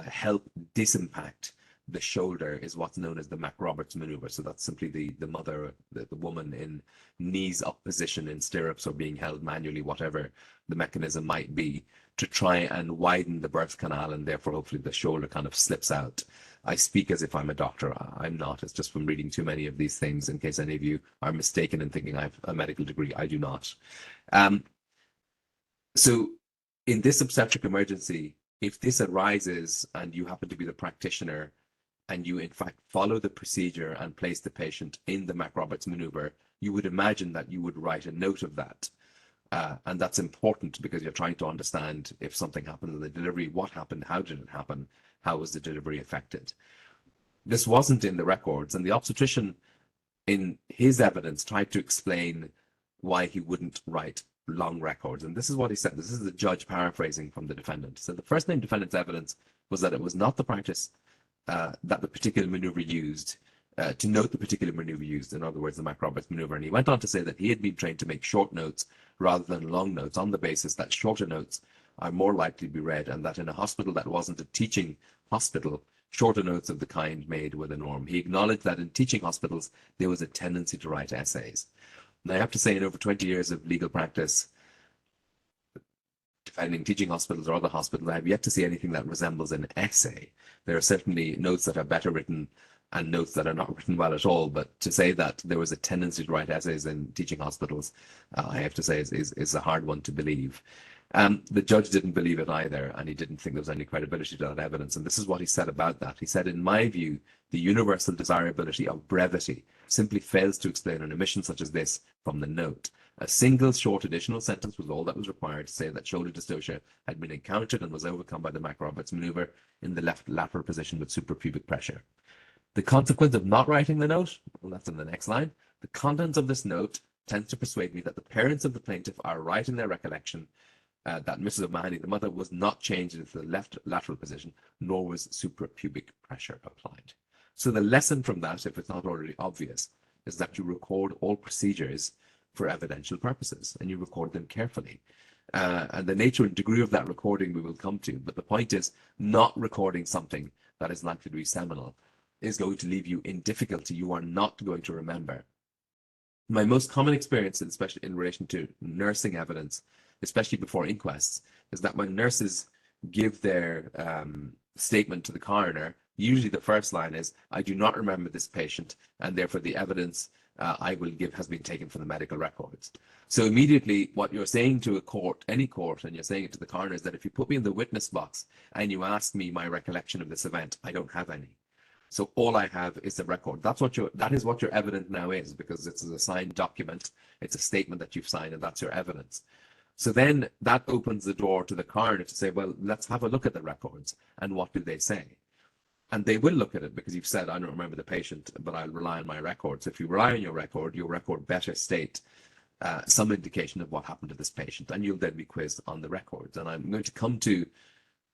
help disimpact the shoulder is what's known as the Mac-Roberts maneuver. So that's simply the mother, the woman in knees up position in stirrups or being held manually, whatever the mechanism might be, to try and widen the birth canal, and therefore hopefully the shoulder kind of slips out. I speak as if I'm a doctor. I'm not. It's just from reading too many of these things, in case any of you are mistaken in thinking I have a medical degree. I do not. So in this obstetric emergency, if this arises and you happen to be the practitioner, and you in fact follow the procedure and place the patient in the Mac-Roberts maneuver, you would imagine that you would write a note of that. And that's important because you're trying to understand if something happened in the delivery, what happened, how did it happen, how was the delivery affected. This wasn't in the records, and the obstetrician in his evidence tried to explain why he wouldn't write long records. And this is what he said. This is the judge paraphrasing from the defendant. So the first name defendant's evidence was that it was not the practice that the particular maneuver used, to note the particular maneuver used, in other words, the Mac-Roberts maneuver. And he went on to say that he had been trained to make short notes rather than long notes, on the basis that shorter notes are more likely to be read, and that in a hospital that wasn't a teaching hospital, shorter notes of the kind made were the norm. He acknowledged that in teaching hospitals, there was a tendency to write essays. And I have to say, in over 20 years of legal practice, defending teaching hospitals or other hospitals, I have yet to see anything that resembles an essay. There are certainly notes that are better written and notes that are not written well at all, but to say that there was a tendency to write essays in teaching hospitals, I have to say is a hard one to believe. The judge didn't believe it either, and he didn't think there was any credibility to that evidence. And this is what he said about that. He said, in my view, the universal desirability of brevity simply fails to explain an omission such as this from the note. A single short additional sentence was all that was required to say that shoulder dystocia had been encountered and was overcome by the Mac-Roberts maneuver in the left lateral position with suprapubic pressure. The consequence of not writing the note, well, that's in the next line. The contents of this note tends to persuade me that the parents of the plaintiff are right in their recollection that Mrs. O'Mahony, the mother, was not changed into the left lateral position, nor was suprapubic pressure applied. So the lesson from that, if it's not already obvious, is that you record all procedures for evidential purposes, and you record them carefully. And the nature and degree of that recording we will come to, but the point is, not recording something that is likely to be seminal is going to leave you in difficulty. You are not going to remember. My most common experience, especially in relation to nursing evidence, especially before inquests, is that when nurses give their statement to the coroner, usually the first line is, I do not remember this patient, and therefore the evidence I will give has been taken from the medical records. So immediately what you're saying to a court, any court, and you're saying it to the coroner, is that if you put me in the witness box and you ask me my recollection of this event, I don't have any. So all I have is the record. That is what your evidence now is, because it's a signed document. It's a statement that you've signed, and that's your evidence. So then that opens the door to the coroner to say, well, let's have a look at the records, and what do they say? And they will look at it, because you've said, I don't remember the patient, but I'll rely on my records. If you rely on your record better state some indication of what happened to this patient, and you'll then be quizzed on the records. And I'm going to come to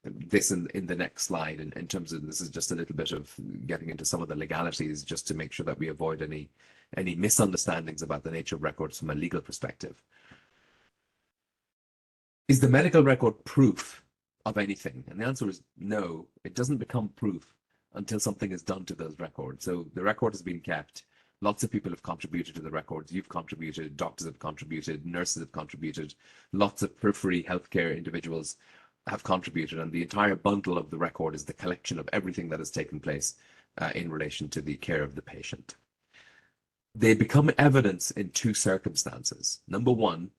this in the next slide in terms of, this is just a little bit of getting into some of the legalities, just to make sure that we avoid any misunderstandings about the nature of records from a legal perspective. Is the medical record proof of anything? And the answer is no. It doesn't become proof until something is done to those records. So the record has been kept. Lots of people have contributed to the records. You've contributed, doctors have contributed, nurses have contributed, lots of periphery healthcare individuals have contributed, and the entire bundle of the record is the collection of everything that has taken place in relation to the care of the patient. They become evidence in two circumstances. Number one,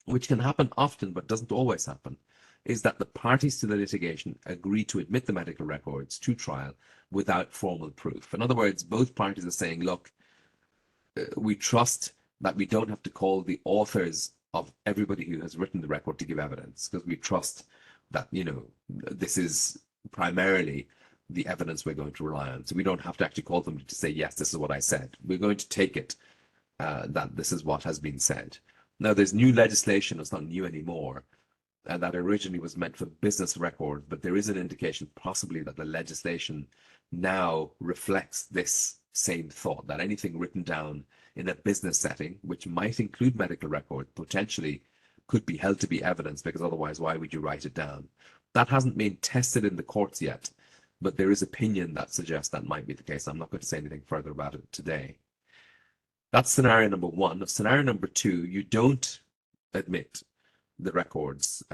which can happen often but doesn't always happen, is that the parties to the litigation agree to admit the medical records to trial without formal proof. In other words, both parties are saying, look, we trust that we don't have to call the authors of everybody who has written the record to give evidence, because we trust that, you know, this is primarily the evidence we're going to rely on. So we don't have to actually call them to say, yes, this is what I said. We're going to take it that this is what has been said. Now, there's new legislation, it's not new anymore, that originally was meant for business record, but there is an indication possibly that the legislation now reflects this same thought, that anything written down in a business setting, which might include medical record, potentially could be held to be evidence, because otherwise why would you write it down? That hasn't been tested in the courts yet, but there is opinion that suggests that might be the case. I'm not going to say anything further about it today. That's scenario number one. Scenario number two, you don't admit the records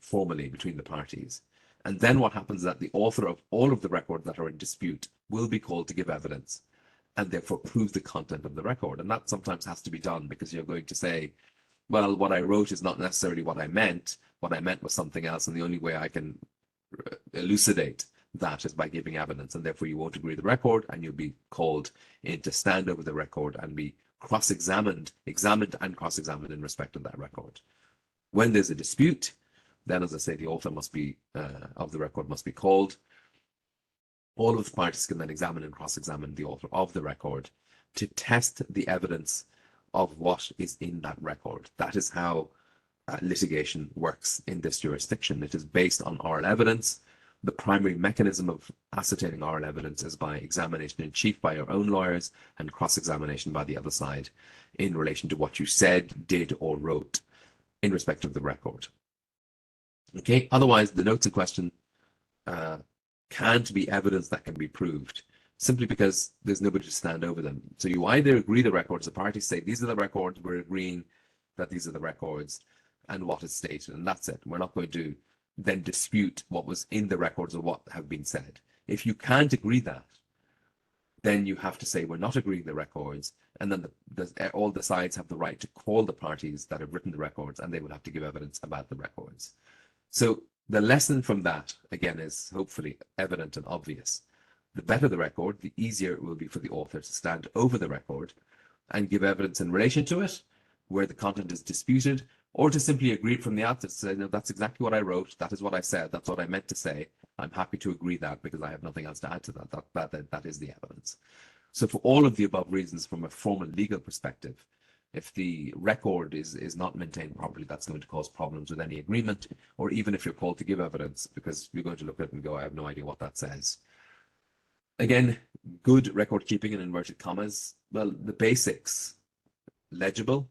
formally between the parties. And then what happens is that the author of all of the records that are in dispute will be called to give evidence and therefore prove the content of the record. And that sometimes has to be done, because you're going to say, well, what I wrote is not necessarily what I meant. What I meant was something else. And the only way I can elucidate that is by giving evidence. And therefore you won't agree with the record, and you'll be called in to stand over the record and be cross-examined, examined and cross-examined in respect of that record. When there's a dispute, then, as I say, the author must be of the record must be called. All of the parties can then examine and cross-examine the author of the record to test the evidence of what is in that record. That is how litigation works in this jurisdiction. It is based on oral evidence. The primary mechanism of ascertaining oral evidence is by examination in chief by your own lawyers and cross-examination by the other side in relation to what you said, did, or wrote in respect of the record. Okay, otherwise the notes in question can't be evidence that can be proved, simply because there's nobody to stand over them. So you either agree the records, the parties say, these are the records, we're agreeing that these are the records and what is stated, and that's it. We're not going to then dispute what was in the records or what have been said. If you can't agree that, then you have to say we're not agreeing the records, and then all the sides have the right to call the parties that have written the records, and they will have to give evidence about the records. So the lesson from that, again, is hopefully evident and obvious. The better the record, the easier it will be for the author to stand over the record and give evidence in relation to it, where the content is disputed, or to simply agree from the outset, say, no, that's exactly what I wrote, that is what I said, that's what I meant to say. I'm happy to agree that because I have nothing else to add to that. That is the evidence. So for all of the above reasons, from a formal legal perspective, if the record is not maintained properly, that's going to cause problems with any agreement, or even if you're called to give evidence, because you're going to look at it and go, I have no idea what that says. Again, good record keeping in inverted commas, well, the basics: legible,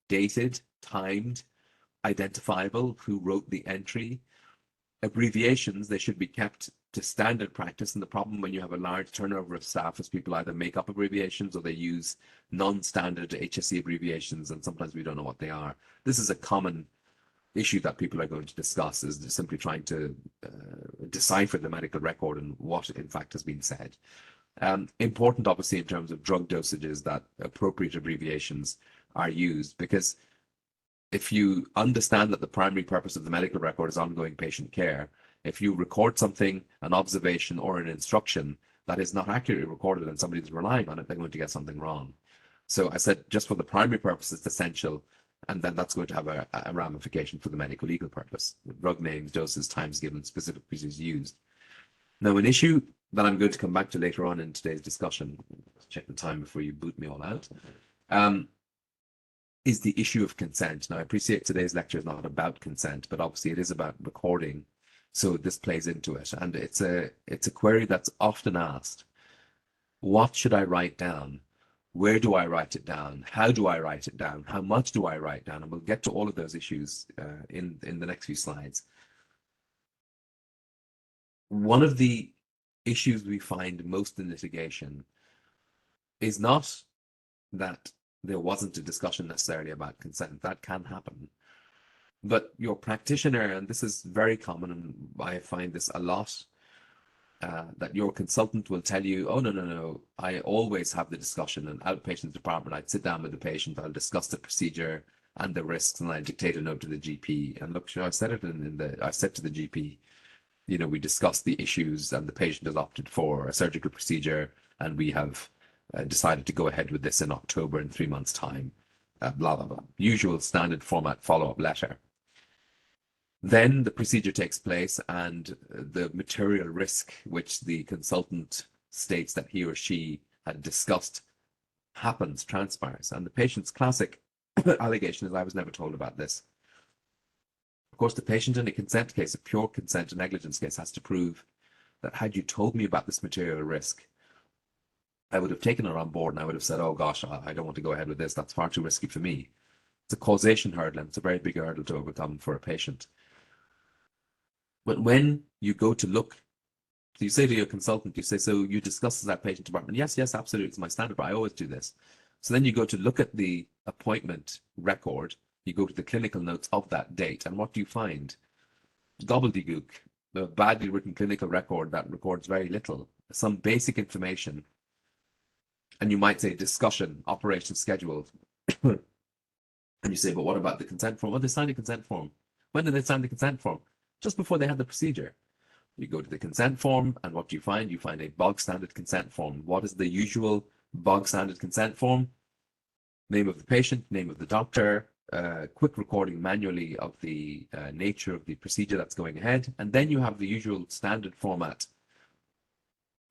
dated, timed, identifiable, who wrote the entry. Abbreviations, they should be kept to standard practice. And the problem when you have a large turnover of staff is people either make up abbreviations or they use non-standard HSE abbreviations, and sometimes we don't know what they are. This is a common issue that people are going to discuss, is simply trying to decipher the medical record and what in fact has been said. Important, obviously, in terms of drug dosages, that appropriate abbreviations are used, because if you understand that the primary purpose of the medical record is ongoing patient care, if you record something, an observation or an instruction that is not accurately recorded and somebody's relying on it, they're going to get something wrong. So I said, just for the primary purpose, it's essential, and then that's going to have a ramification for the medical legal purpose. Drug names, doses, times given, specific pieces used. Now, an issue that I'm going to come back to later on in today's discussion, check the time before you boot me all out, is the issue of consent. Now, I appreciate today's lecture is not about consent, but obviously it is about recording, so this plays into it. And it's a query that's often asked. What should I write down? Where do I write it down? How do I write it down? How much do I write down? And we'll get to all of those issues in the next few slides. One of the issues we find most in litigation is not that there wasn't a discussion necessarily about consent. That can happen. But your practitioner, and this is very common, and I find this a lot, that your consultant will tell you, oh, no, I always have the discussion in outpatient department. I'd sit down with the patient, I'll discuss the procedure and the risks, and I dictate a note to the GP. And look, I said it I said to the GP, you know, we discussed the issues and the patient has opted for a surgical procedure, and we have decided to go ahead with this in October in 3 months' time, blah, blah, blah. Usual standard format follow-up letter. Then the procedure takes place, and the material risk which the consultant states that he or she had discussed transpires. And the patient's classic allegation is, I was never told about this. Of course, the patient in a consent case, a pure consent and negligence case, has to prove that had you told me about this material risk, I would have taken it on board and I would have said, oh gosh, I don't want to go ahead with this. That's far too risky for me. It's a causation hurdle, and it's a very big hurdle to overcome for a patient. But when you go to look, so you say to your consultant, you say, so you discuss this at patient department. Yes, absolutely. It's my standard, but I always do this. So then you go to look at the appointment record, you go to the clinical notes of that date, and what do you find? Gobbledygook, a badly written clinical record that records very little, some basic information. And you might say discussion, operation schedule. And you say, but what about the consent form? Oh, they signed a consent form. When did they sign the consent form? Just before they had the procedure. You go to the consent form, and what do you find? You find a bog standard consent form. What is the usual bog standard consent form? Name of the patient, name of the doctor, quick recording manually of the nature of the procedure that's going ahead. And then you have the usual standard format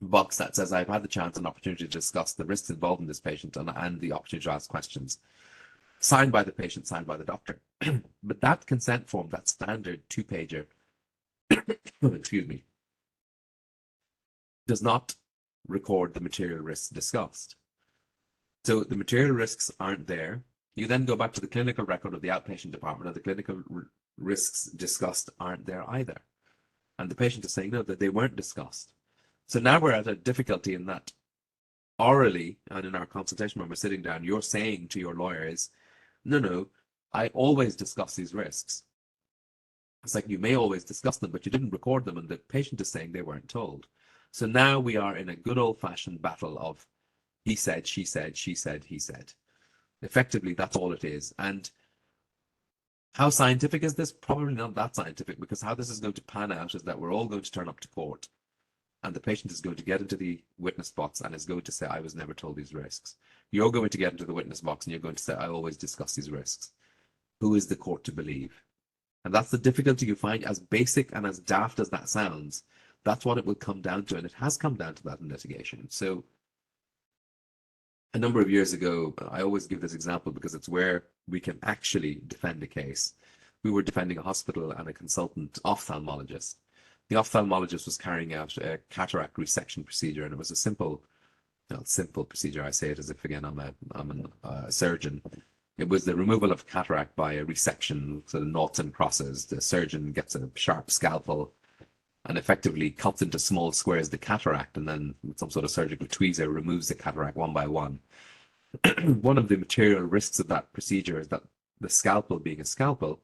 box that says, I've had the chance and opportunity to discuss the risks involved in this patient and the opportunity to ask questions. Signed by the patient, signed by the doctor. But that consent form, that standard 2-pager, excuse me, does not record the material risks discussed. So the material risks aren't there. You then go back to the clinical record of the outpatient department, and the clinical risks discussed aren't there either. And the patient is saying, no, that they weren't discussed. So now we're at a difficulty in that orally, and in our consultation when we're sitting down, you're saying to your lawyers, no, I always discuss these risks. It's like, you may always discuss them, but you didn't record them, and the patient is saying they weren't told. So now we are in a good old-fashioned battle of he said, she said, she said, he said. Effectively, that's all it is. And how scientific is this? Probably not that scientific, because how this is going to pan out is that we're all going to turn up to court, and the patient is going to get into the witness box and is going to say, I was never told these risks. You're going to get into the witness box and you're going to say, I always discuss these risks. Who is the court to believe? And that's the difficulty you find. As basic and as daft as that sounds, that's what it will come down to, and it has come down to that in litigation. So a number of years ago, I always give this example because it's where we can actually defend a case. We were defending a hospital and a consultant ophthalmologist. The ophthalmologist was carrying out a cataract resection procedure, and it was a simple procedure. I say it as if, again, I'm a surgeon. It was the removal of cataract by a resection, so the noughts and crosses. The surgeon gets a sharp scalpel and effectively cuts into small squares the cataract, and then with some sort of surgical tweezer removes the cataract one by one. One of the material risks of that procedure is that the scalpel, being a scalpel,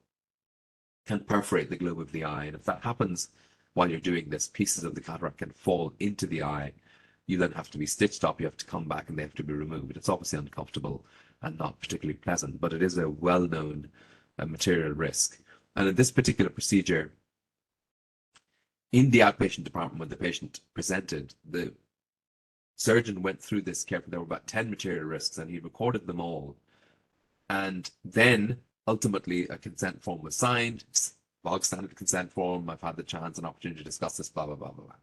can perforate the globe of the eye. And if that happens while you're doing this, pieces of the cataract can fall into the eye. You then have to be stitched up, you have to come back, and they have to be removed. It's obviously uncomfortable and not particularly pleasant, but it is a well-known material risk. And in this particular procedure, in the outpatient department, when the patient presented, the surgeon went through this carefully. There were about 10 material risks, and he recorded them all. And then, ultimately, a consent form was signed, bog standard consent form. I've had the chance and opportunity to discuss this, blah, blah, blah, blah, blah.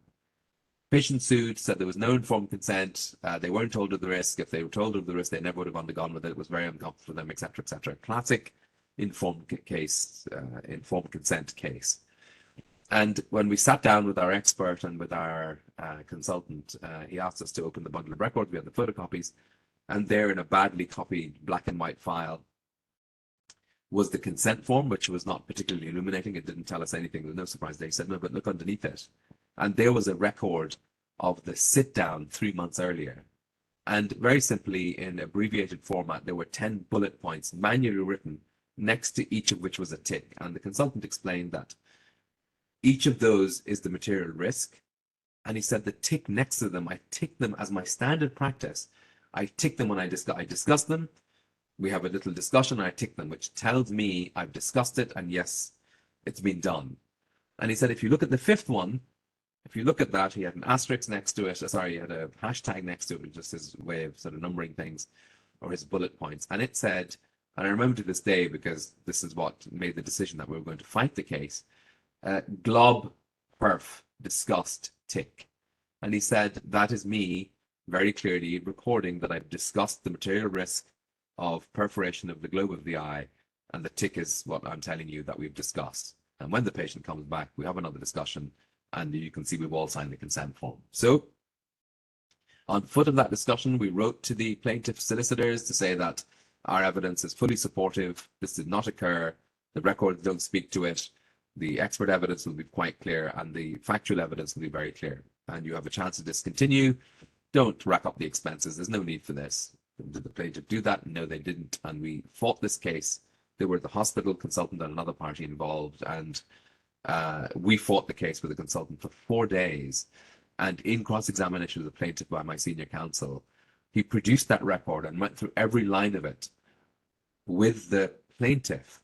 Patient sued, said there was no informed consent. They weren't told of the risk. If they were told of the risk, they never would have undergone with it. It was very uncomfortable for them, etc., etc. Classic informed case, informed consent case. And when we sat down with our expert and with our consultant, he asked us to open the bundle of records. We had the photocopies, and there in a badly copied black and white file was the consent form, which was not particularly illuminating. It didn't tell us anything. There was no surprise there. He said, no, but look underneath it. And there was a record of the sit down 3 months earlier. And very simply, in abbreviated format, there were 10 bullet points manually written next to each of which was a tick. And the consultant explained that each of those is the material risk. And he said the tick next to them, I tick them as my standard practice. I tick them when I discuss them. We have a little discussion, I tick them, which tells me I've discussed it, and yes, it's been done. And he said, if you look at the fifth one, if you look at that, he had an asterisk next to it. Sorry, he had a hashtag next to it, which is his way of sort of numbering things, or his bullet points. And it said, and I remember to this day because this is what made the decision that we were going to fight the case, glob perf discussed tick. And he said, that is me very clearly recording that I've discussed the material risk of perforation of the globe of the eye, and the tick is what I'm telling you that we've discussed. And when the patient comes back, we have another discussion, and you can see we've all signed the consent form. So on foot of that discussion, we wrote to the plaintiff solicitors to say that our evidence is fully supportive. This did not occur. The records don't speak to it. The expert evidence will be quite clear, and the factual evidence will be very clear. And you have a chance to discontinue. Don't rack up the expenses. There's no need for this. Did the plaintiff do that? No, they didn't. And we fought this case. There were the hospital consultant and another party involved. And we fought the case with the consultant for 4 days. And in cross-examination of the plaintiff by my senior counsel, he produced that record and went through every line of it with the plaintiff,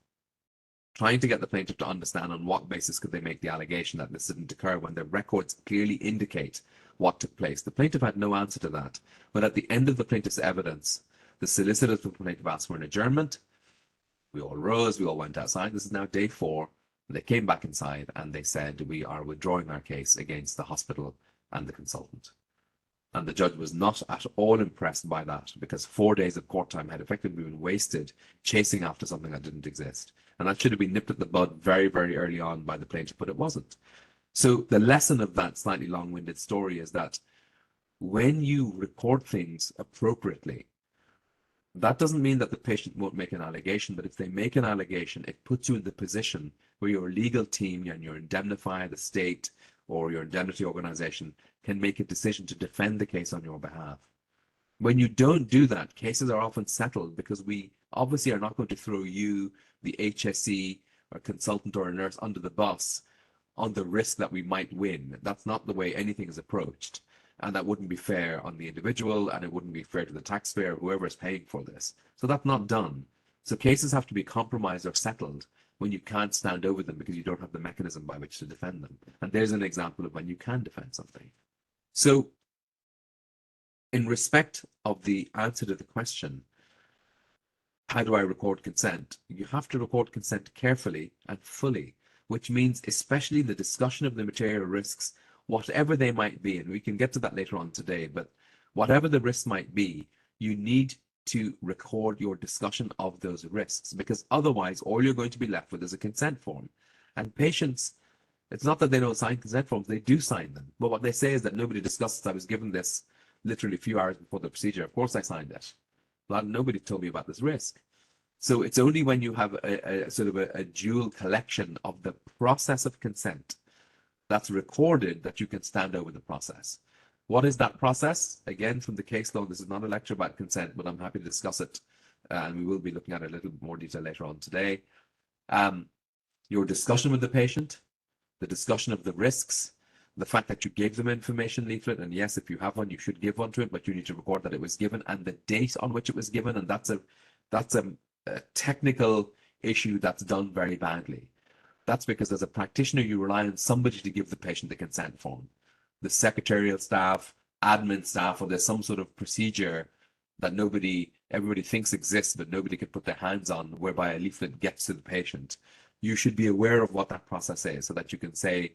trying to get the plaintiff to understand on what basis could they make the allegation that this didn't occur when the records clearly indicate what took place. The plaintiff had no answer to that. But at the end of the plaintiff's evidence, the solicitors for the plaintiff asked for an adjournment. We all rose, we all went outside. This is now day 4. They came back inside and they said, we are withdrawing our case against the hospital and the consultant. And the judge was not at all impressed by that, because 4 days of court time had effectively been wasted chasing after something that didn't exist. And that should have been nipped at the bud very, very early on by the plaintiff, but it wasn't. So the lesson of that slightly long-winded story is that when you record things appropriately, that doesn't mean that the patient won't make an allegation, but if they make an allegation, it puts you in the position where your legal team and your indemnifier, the state, or your indemnity organization can make a decision to defend the case on your behalf. When you don't do that, cases are often settled because we obviously are not going to throw you, the HSE, or consultant or a nurse under the bus on the risk that we might win. That's not the way anything is approached. And that wouldn't be fair on the individual, and it wouldn't be fair to the taxpayer, whoever is paying for this. So that's not done. So cases have to be compromised or settled when you can't stand over them because you don't have the mechanism by which to defend them. And there's an example of when you can defend something. So in respect of the answer to the question, how do I record consent? You have to record consent carefully and fully, which means especially the discussion of the material risks, whatever they might be, and we can get to that later on today, but whatever the risks might be, you need to record your discussion of those risks, because otherwise all you're going to be left with is a consent form. And patients, it's not that they don't sign consent forms, they do sign them. But what they say is that nobody discusses, I was given this literally a few hours before the procedure, of course I signed it. But nobody told me about this risk. So it's only when you have a sort of a dual collection of the process of consent that's recorded that you can stand over the process. What is that process? Again, from the case law, this is not a lecture about consent, but I'm happy to discuss it. And we will be looking at it a little bit more detail later on today. Your discussion with the patient, the discussion of the risks, the fact that you gave them information leaflet, and yes, if you have one, you should give one to it, but you need to record that it was given and the date on which it was given, and that's a technical issue that's done very badly. That's because as a practitioner, you rely on somebody to give the patient the consent form. The secretarial staff, admin staff, or there's some sort of procedure that everybody thinks exists, but nobody can put their hands on, whereby a leaflet gets to the patient. You should be aware of what that process is so that you can say,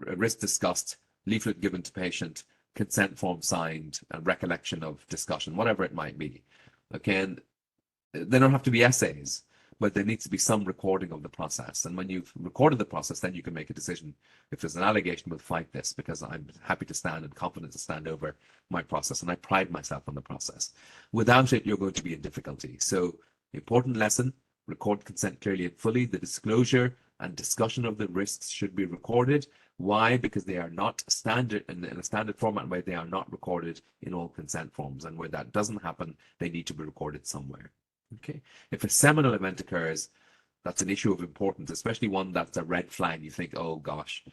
risk discussed, leaflet given to patient, consent form signed, and recollection of discussion, whatever it might be. Okay, and they don't have to be essays, but there needs to be some recording of the process. And when you've recorded the process, then you can make a decision. If there's an allegation, we'll fight this, because I'm happy to stand and confident to stand over my process, and I pride myself on the process. Without it, you're going to be in difficulty. So, important lesson, record consent clearly and fully. The disclosure and discussion of the risks should be recorded. Why? Because they are not standard in a standard format, where they are not recorded in all consent forms, and where that doesn't happen, they need to be recorded somewhere. Okay. If a seminal event occurs, that's an issue of importance, especially one that's a red flag. You think, oh gosh,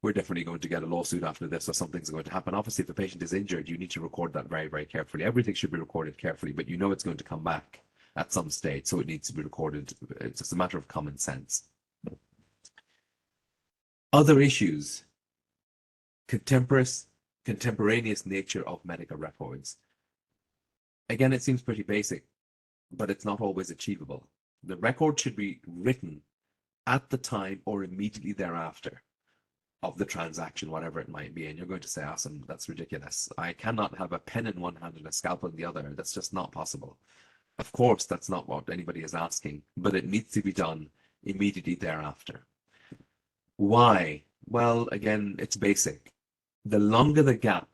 we're definitely going to get a lawsuit after this, or something's going to happen. Obviously, if the patient is injured, you need to record that very, very carefully. Everything should be recorded carefully, but you know it's going to come back at some stage, so it needs to be recorded. It's just a matter of common sense. Other issues: contemporaneous nature of medical records. Again, it seems pretty basic, but it's not always achievable. The record should be written at the time or immediately thereafter of the transaction, whatever it might be. And you're going to say, Asim, that's ridiculous. I cannot have a pen in one hand and a scalpel in the other. That's just not possible. Of course, that's not what anybody is asking, but it needs to be done immediately thereafter. Why? Well, again, it's basic. The longer the gap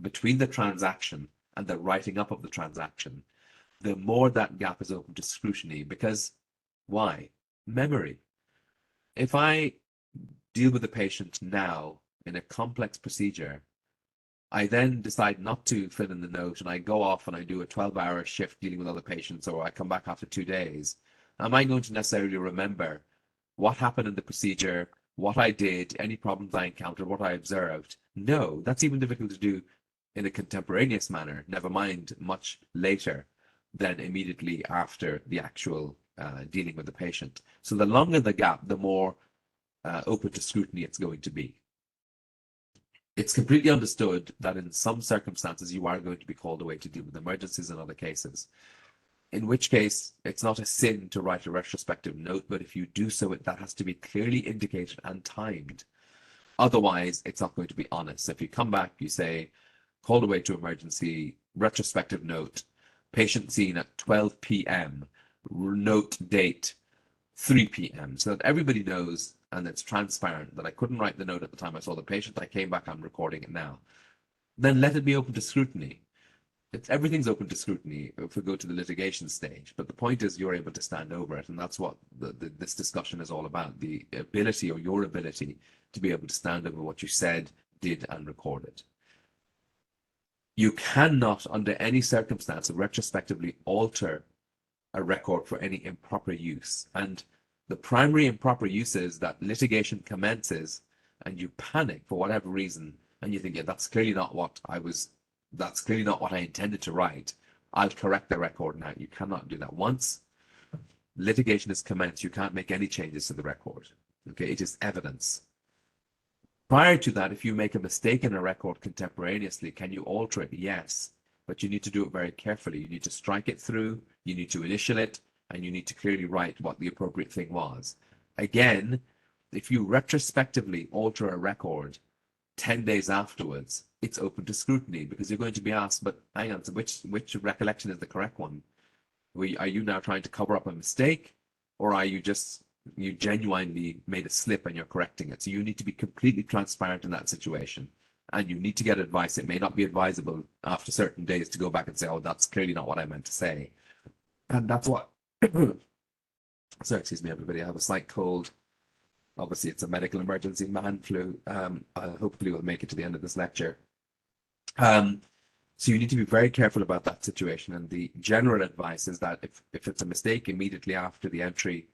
between the transaction and the writing up of the transaction, the more that gap is open to scrutiny. Because why? Memory. If I deal with the patient now in a complex procedure, I then decide not to fill in the note, and I go off and I do a 12-hour shift dealing with other patients, or I come back after 2 days, am I going to necessarily remember what happened in the procedure, what I did, any problems I encountered, what I observed? No, that's even difficult to do in a contemporaneous manner, never mind much later than immediately after the actual dealing with the patient. So the longer the gap, the more open to scrutiny it's going to be. It's completely understood that in some circumstances you are going to be called away to deal with emergencies and other cases, in which case it's not a sin to write a retrospective note, but if you do so, that has to be clearly indicated and timed. Otherwise, it's not going to be honest. If you come back, you say, called away to emergency, retrospective note, patient seen at 12 p.m., note date 3 p.m., so that everybody knows and it's transparent that I couldn't write the note at the time I saw the patient. I came back, I'm recording it now. Then let it be open to scrutiny. Everything's open to scrutiny if we go to the litigation stage, but the point is you're able to stand over it, and that's what this discussion is all about, the ability, or your ability, to be able to stand over what you said, did, and recorded. You cannot, under any circumstance, retrospectively alter a record for any improper use. And the primary improper use is that litigation commences and you panic for whatever reason, and you think, yeah, that's clearly not what I intended to write. I'll correct the record now. You cannot do that. Once litigation is commenced, you can't make any changes to the record. Okay, it is evidence. Prior to that, if you make a mistake in a record contemporaneously, can you alter it? Yes, but you need to do it very carefully. You need to strike it through, you need to initial it, and you need to clearly write what the appropriate thing was. Again, if you retrospectively alter a record 10 days afterwards, it's open to scrutiny, because you're going to be asked, but hang on, so which recollection is the correct one? Are you now trying to cover up a mistake, or are you genuinely made a slip and you're correcting it? So you need to be completely transparent in that situation, and you need to get advice. It may not be advisable after certain days to go back and say, oh, that's clearly not what I meant to say. And that's what, so excuse me, everybody, I have a slight cold. Obviously, it's a medical emergency, man flu. Hopefully we'll make it to the end of this lecture. So you need to be very careful about that situation. And the general advice is that if it's a mistake immediately after the entry,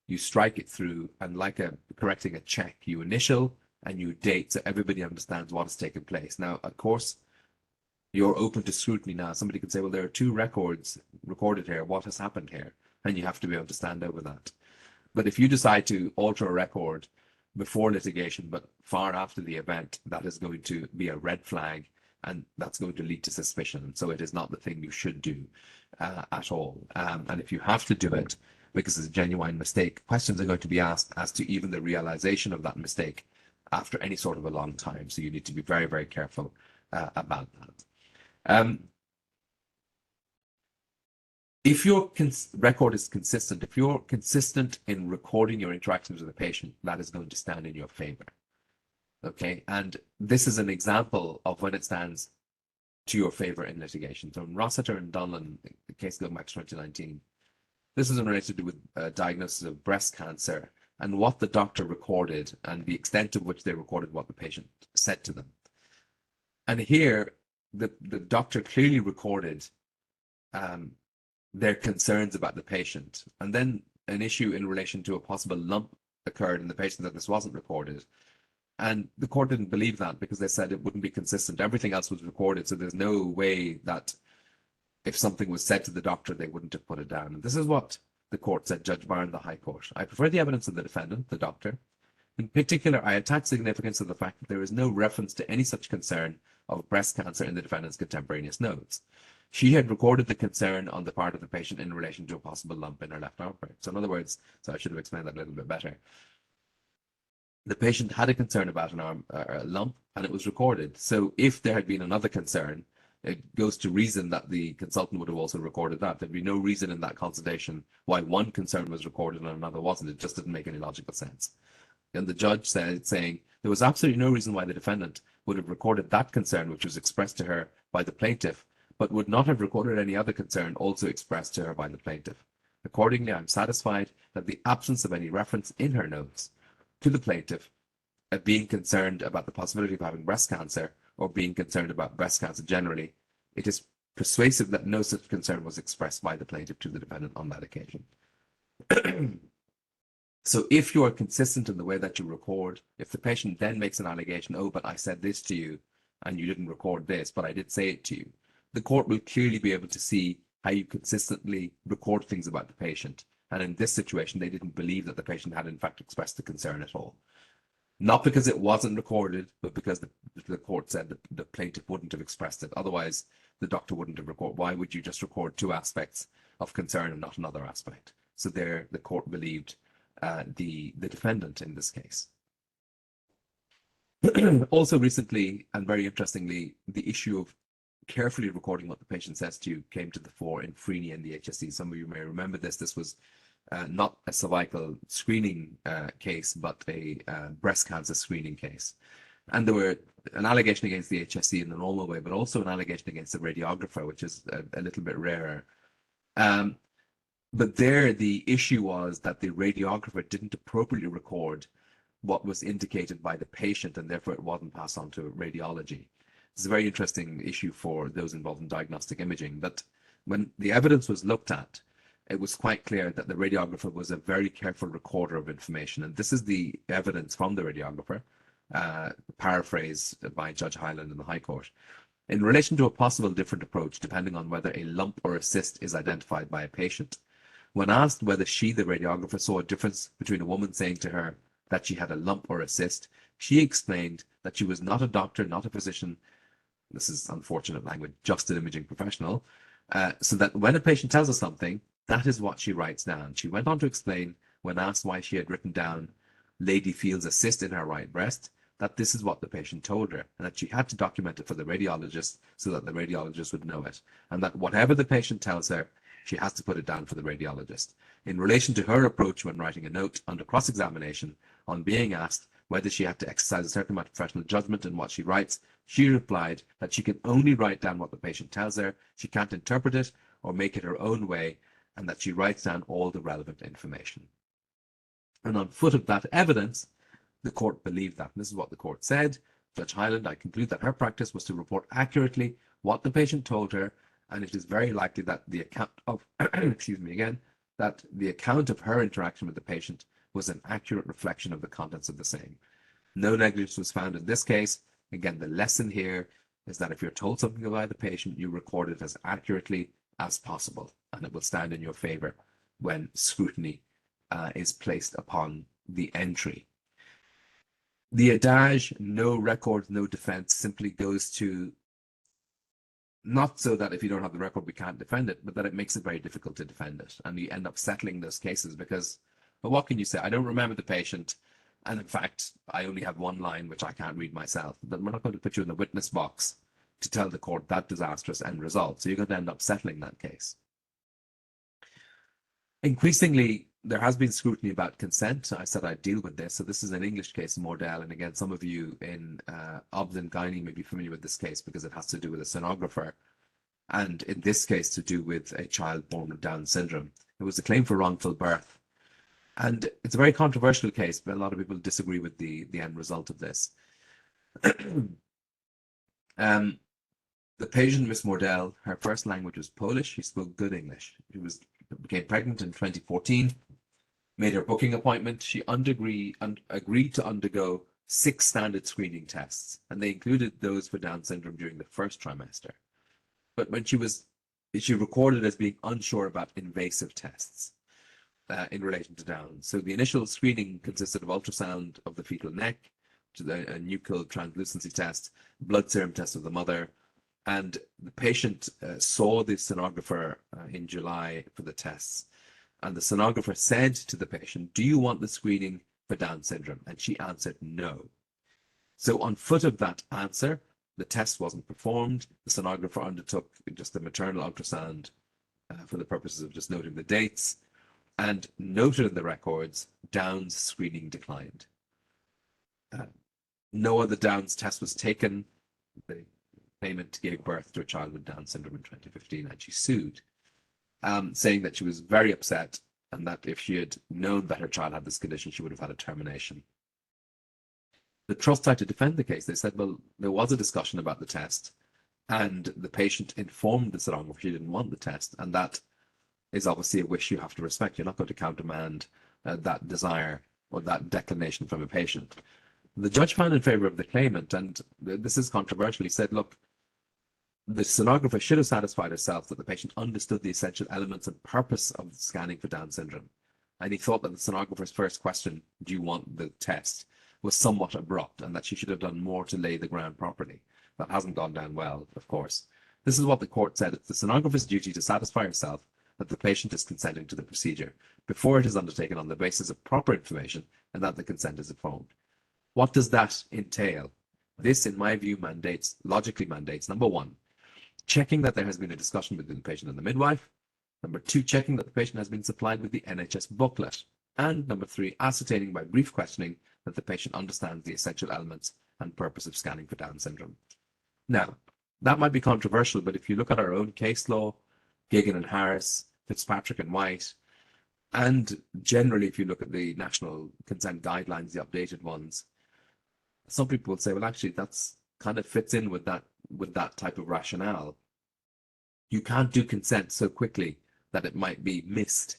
you strike it through, and like correcting a check, you initial and you date so everybody understands what has taken place. Now, of course, you're open to scrutiny now. Somebody could say, well, there are 2 records recorded here. What has happened here? And you have to be able to stand over that. But if you decide to alter a record before litigation, but far after the event, that is going to be a red flag, and that's going to lead to suspicion. So it is not the thing you should do at all. And if you have to do it because it's a genuine mistake, questions are going to be asked as to even the realization of that mistake after any sort of a long time. So you need to be very, very careful about that. If your record is consistent, if you're consistent in recording your interactions with the patient, that is going to stand in your favor. Okay, and this is an example of when it stands to your favor in litigation. So in Rossiter and Donlan, the case going back to 2019, this is related with diagnosis of breast cancer and what the doctor recorded and the extent to which they recorded what the patient said to them. And here, the doctor clearly recorded their concerns about the patient. And then an issue in relation to a possible lump occurred in the patient that this wasn't recorded. And the court didn't believe that because they said it wouldn't be consistent. Everything else was recorded, so there's no way that if something was said to the doctor, they wouldn't have put it down. And this is what the court said, Judge Barr in the High Court. I prefer the evidence of the defendant, the doctor. In particular, I attach significance to the fact that there is no reference to any such concern of breast cancer in the defendant's contemporaneous notes. She had recorded the concern on the part of the patient in relation to a possible lump in her left armpit. So in other words, so I should have explained that a little bit better. The patient had a concern about a lump, and it was recorded. So if there had been another concern, it goes to reason that the consultant would have also recorded that. There'd be no reason in that consultation why one concern was recorded and another wasn't. It just didn't make any logical sense. And the judge said, saying there was absolutely no reason why the defendant would have recorded that concern, which was expressed to her by the plaintiff, but would not have recorded any other concern also expressed to her by the plaintiff. Accordingly, I'm satisfied that the absence of any reference in her notes to the plaintiff at being concerned about the possibility of having breast cancer or being concerned about breast cancer generally, it is persuasive that no such concern was expressed by the plaintiff to the defendant on that occasion. So if you are consistent in the way that you record, if the patient then makes an allegation, oh, but I said this to you and you didn't record this, but I did say it to you, the court will clearly be able to see how you consistently record things about the patient. And in this situation, they didn't believe that the patient had in fact expressed the concern at all. Not because it wasn't recorded, but because the court said that the plaintiff wouldn't have expressed it. Otherwise, the doctor wouldn't have recorded. Why would you just record two aspects of concern and not another aspect? So there, the court believed the defendant in this case. Also recently, and very interestingly, the issue of carefully recording what the patient says to you came to the fore in Freeney and the HSE. Some of you may remember this. This was not a cervical screening case, but a breast cancer screening case. And there were an allegation against the HSE in the normal way, but also an allegation against the radiographer, which is a little bit rarer. But there, the issue was that the radiographer didn't appropriately record what was indicated by the patient, and therefore it wasn't passed on to radiology. It's a very interesting issue for those involved in diagnostic imaging, that when the evidence was looked at, it was quite clear that the radiographer was a very careful recorder of information. And this is the evidence from the radiographer, paraphrased by Judge Hyland in the High Court. In relation to a possible different approach, depending on whether a lump or a cyst is identified by a patient, when asked whether she, the radiographer, saw a difference between a woman saying to her that she had a lump or a cyst, she explained that she was not a doctor, not a physician, this is unfortunate language, just an imaging professional, so that when a patient tells her something, that is what she writes down. She went on to explain, when asked why she had written down, lady feels a cyst in her right breast, that this is what the patient told her, and that she had to document it for the radiologist so that the radiologist would know it, and that whatever the patient tells her, she has to put it down for the radiologist. In relation to her approach when writing a note under cross-examination, on being asked whether she had to exercise a certain amount of professional judgment in what she writes, she replied that she can only write down what the patient tells her, she can't interpret it or make it her own way, and that she writes down all the relevant information. And on foot of that evidence, the court believed that. And this is what the court said. Judge Hyland, I conclude that her practice was to report accurately what the patient told her, and it is very likely that the account of, excuse me again, that the account of her interaction with the patient was an accurate reflection of the contents of the same. No negligence was found in this case. Again, the lesson here is that if you're told something about the patient, you record it as accurately as possible, and it will stand in your favor when scrutiny is placed upon the entry. The adage, no record, no defense, simply goes to not so that if you don't have the record, we can't defend it, but that it makes it very difficult to defend it. And you end up settling those cases because, well, what can you say? I don't remember the patient. And in fact, I only have one line, which I can't read myself. Then we're not going to put you in the witness box to tell the court that disastrous end result. So you're going to end up settling that case. Increasingly, there has been scrutiny about consent. I said I'd deal with this. So this is an English case, Mordell. And again, some of you in Obs and Gynae may be familiar with this case because it has to do with a sonographer. And in this case, to do with a child born with Down syndrome. It was a claim for wrongful birth. And it's a very controversial case, but a lot of people disagree with the end result of this. The patient, Miss Mordell, her first language was Polish. She spoke good English. She became pregnant in 2014, made her booking appointment. She agreed to undergo 6 standard screening tests, and they included those for Down syndrome during the first trimester. But when she recorded as being unsure about invasive tests in relation to Down. So the initial screening consisted of ultrasound of the fetal neck, to a nuchal translucency test, blood serum test of the mother, and the patient saw the sonographer in July for the tests. And the sonographer said to the patient, "Do you want the screening for Down syndrome?" And she answered no. So on foot of that answer, the test wasn't performed. The sonographer undertook just a maternal ultrasound for the purposes of just noting the dates, and noted in the records, Down's screening declined. No other Down's test was taken. The claimant gave birth to a child with Down syndrome in 2015, and she sued, saying that she was very upset and that if she had known that her child had this condition, she would have had a termination. The trust tried to defend the case. They said, well, there was a discussion about the test, and the patient informed the sonographer she didn't want the test, and that is obviously a wish you have to respect. You're not going to countermand that desire or that declination from a patient. The judge found in favor of the claimant, and this is controversial. He said, look, the sonographer should have satisfied herself that the patient understood the essential elements and purpose of the scanning for Down syndrome. And he thought that the sonographer's first question, "Do you want the test?" was somewhat abrupt, and that she should have done more to lay the ground properly. That hasn't gone down well, of course. This is what the court said. It's the sonographer's duty to satisfy herself that the patient is consenting to the procedure before it is undertaken on the basis of proper information and that the consent is informed. What does that entail? This, in my view, logically mandates, number one, checking that there has been a discussion between the patient and the midwife. Number two, checking that the patient has been supplied with the NHS booklet. And number three, ascertaining by brief questioning that the patient understands the essential elements and purpose of scanning for Down syndrome. Now, that might be controversial, but if you look at our own case law, Gigan and Harris, Fitzpatrick and White, and generally if you look at the national consent guidelines, the updated ones, some people would say, well, actually, that's kind of fits in with that type of rationale. You can't do consent so quickly that it might be missed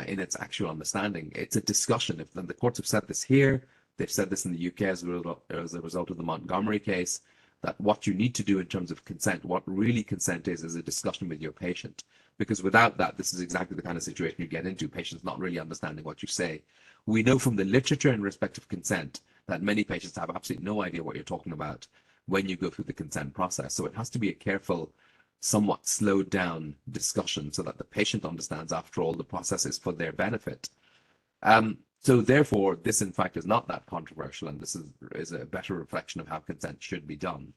in its actual understanding. It's a discussion. And the courts have said this here, they've said this in the UK as a result of the Montgomery case, that what you need to do in terms of consent, what really consent is a discussion with your patient. Because without that, this is exactly the kind of situation you get into, patients not really understanding what you say. We know from the literature in respect of consent that many patients have absolutely no idea what you're talking about when you go through the consent process. So it has to be a careful, somewhat slowed down discussion so that the patient understands, after all, the process is for their benefit. So therefore, this in fact is not that controversial, and this is a better reflection of how consent should be done.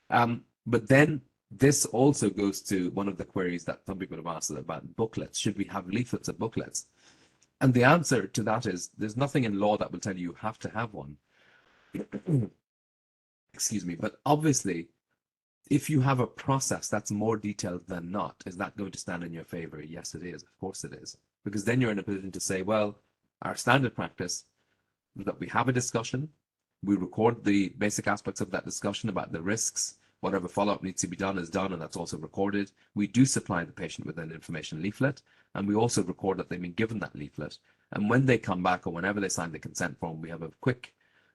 But then this also goes to one of the queries that some people have asked about booklets. Should we have leaflets and booklets? And the answer to that is there's nothing in law that will tell you have to have one. Excuse me. But obviously, if you have a process that's more detailed than not, is that going to stand in your favor? Yes, it is. Of course it is. Because then you're in a position to say, well, our standard practice is that we have a discussion, we record the basic aspects of that discussion about the risks, whatever follow-up needs to be done is done, and that's also recorded. We do supply the patient with an information leaflet, and we also record that they've been given that leaflet. And when they come back or whenever they sign the consent form, we have a quick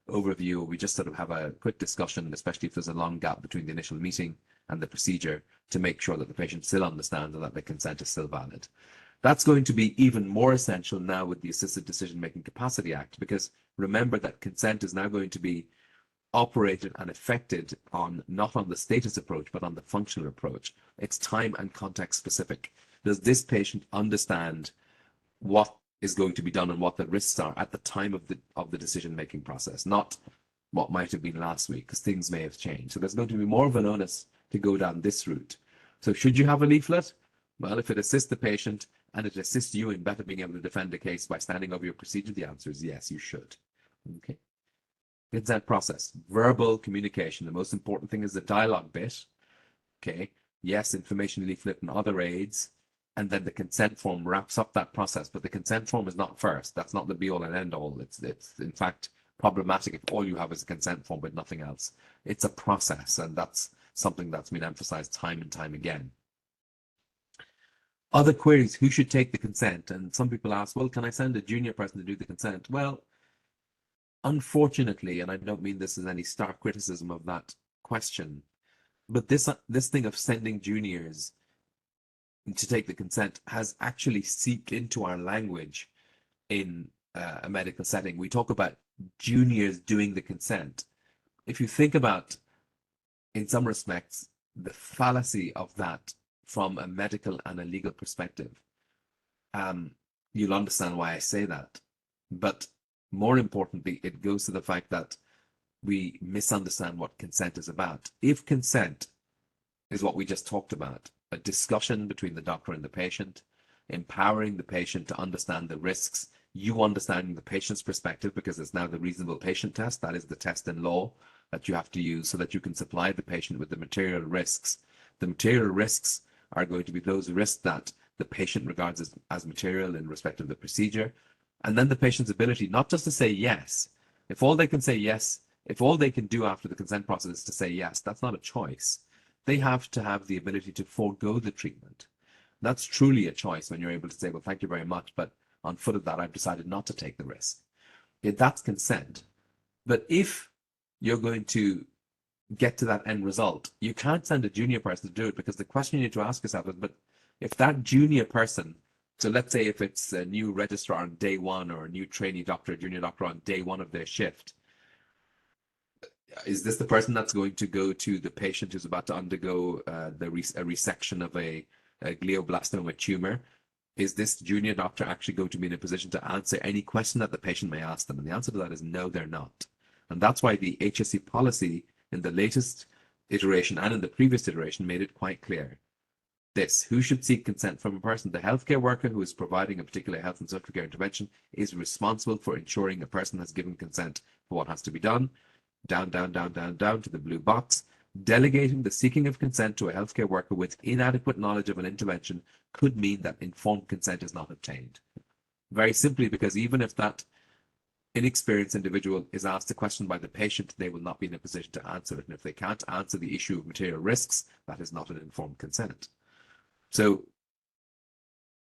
overview. We just sort of have a quick discussion, especially if there's a long gap between the initial meeting and the procedure, to make sure that the patient still understands and that the consent is still valid. That's going to be even more essential now with the Assisted Decision-Making Capacity Act, because remember that consent is now going to be operated and affected on not on the status approach, but on the functional approach. It's time and context specific. Does this patient understand what is going to be done and what the risks are at the time of the decision-making process, not what might have been last week, because things may have changed. So there's going to be more of an onus to go down this route. So should you have a leaflet? Well, if it assists the patient and it assists you in better being able to defend the case by standing over your procedure, the answer is yes, you should. Okay. Consent process, verbal communication. The most important thing is the dialogue bit. Okay. Yes, information leaflet and other aids. and then the consent form wraps up that process. But the consent form is not first. That's not the be all and end all. It's in fact problematic if all you have is a consent form but nothing else. It's a process, and that's something that's been emphasized time and time again. Other queries: who should take the consent? And some people ask, well, can I send a junior person to do the consent? Well, unfortunately, and I don't mean this as any stark criticism of that question, but this thing of sending juniors to take the consent has actually seeped into our language in a medical setting. We talk about juniors doing the consent. If you think about, in some respects, the fallacy of that from a medical and a legal perspective, you'll understand why I say that. But more importantly, it goes to the fact that we misunderstand what consent is about. If consent is what we just talked about, a discussion between the doctor and the patient, empowering the patient to understand the risks, you understanding the patient's perspective, because it's now the reasonable patient test. That is the test in law that you have to use so that you can supply the patient with the material risks. The material risks are going to be those risks that the patient regards as material in respect of the procedure. And then the patient's ability not just to say yes. If all they can say yes, if all they can do after the consent process is to say yes, that's not a choice. They have to have the ability to forego the treatment. That's truly a choice when you're able to say, well, thank you very much, but on foot of that, I've decided not to take the risk. That's consent. But if you're going to get to that end result, you can't send a junior person to do it, because the question you need to ask yourself is, but if that junior person, so let's say if it's a new registrar on day one or a new trainee doctor, a junior doctor on day one of their shift, is this the person that's going to go to the patient who's about to undergo a resection of a glioblastoma tumor? Is this junior doctor actually going to be in a position to answer any question that the patient may ask them? And the answer to that is no, they're not. And that's why the HSE policy in the latest iteration and in the previous iteration made it quite clear. Who should seek consent from a person? The healthcare worker who is providing a particular health and social care intervention is responsible for ensuring a person has given consent for what has to be done. Down to the blue box. Delegating the seeking of consent to a healthcare worker with inadequate knowledge of an intervention could mean that informed consent is not obtained. Very simply, because even if that inexperienced individual is asked a question by the patient, they will not be in a position to answer it. And if they can't answer the issue of material risks, that is not an informed consent. So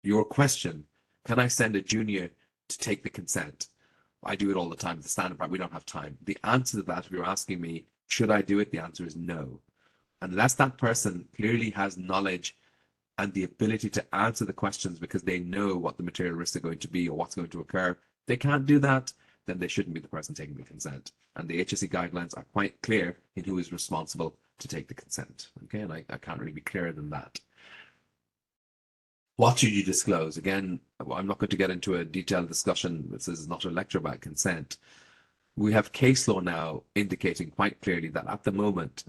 your question, can I send a junior to take the consent? I do it all the time. The standard part, we don't have time. The answer to that, if you're asking me, should I do it? The answer is no. Unless that person clearly has knowledge and the ability to answer the questions because they know what the material risks are going to be or what's going to occur, they can't do that, then they shouldn't be the person taking the consent. And the HSE guidelines are quite clear in who is responsible to take the consent. Okay, and I can't really be clearer than that. What should you disclose? Again, I'm not going to get into a detailed discussion. This is not a lecture about consent. We have case law now indicating quite clearly that at the moment,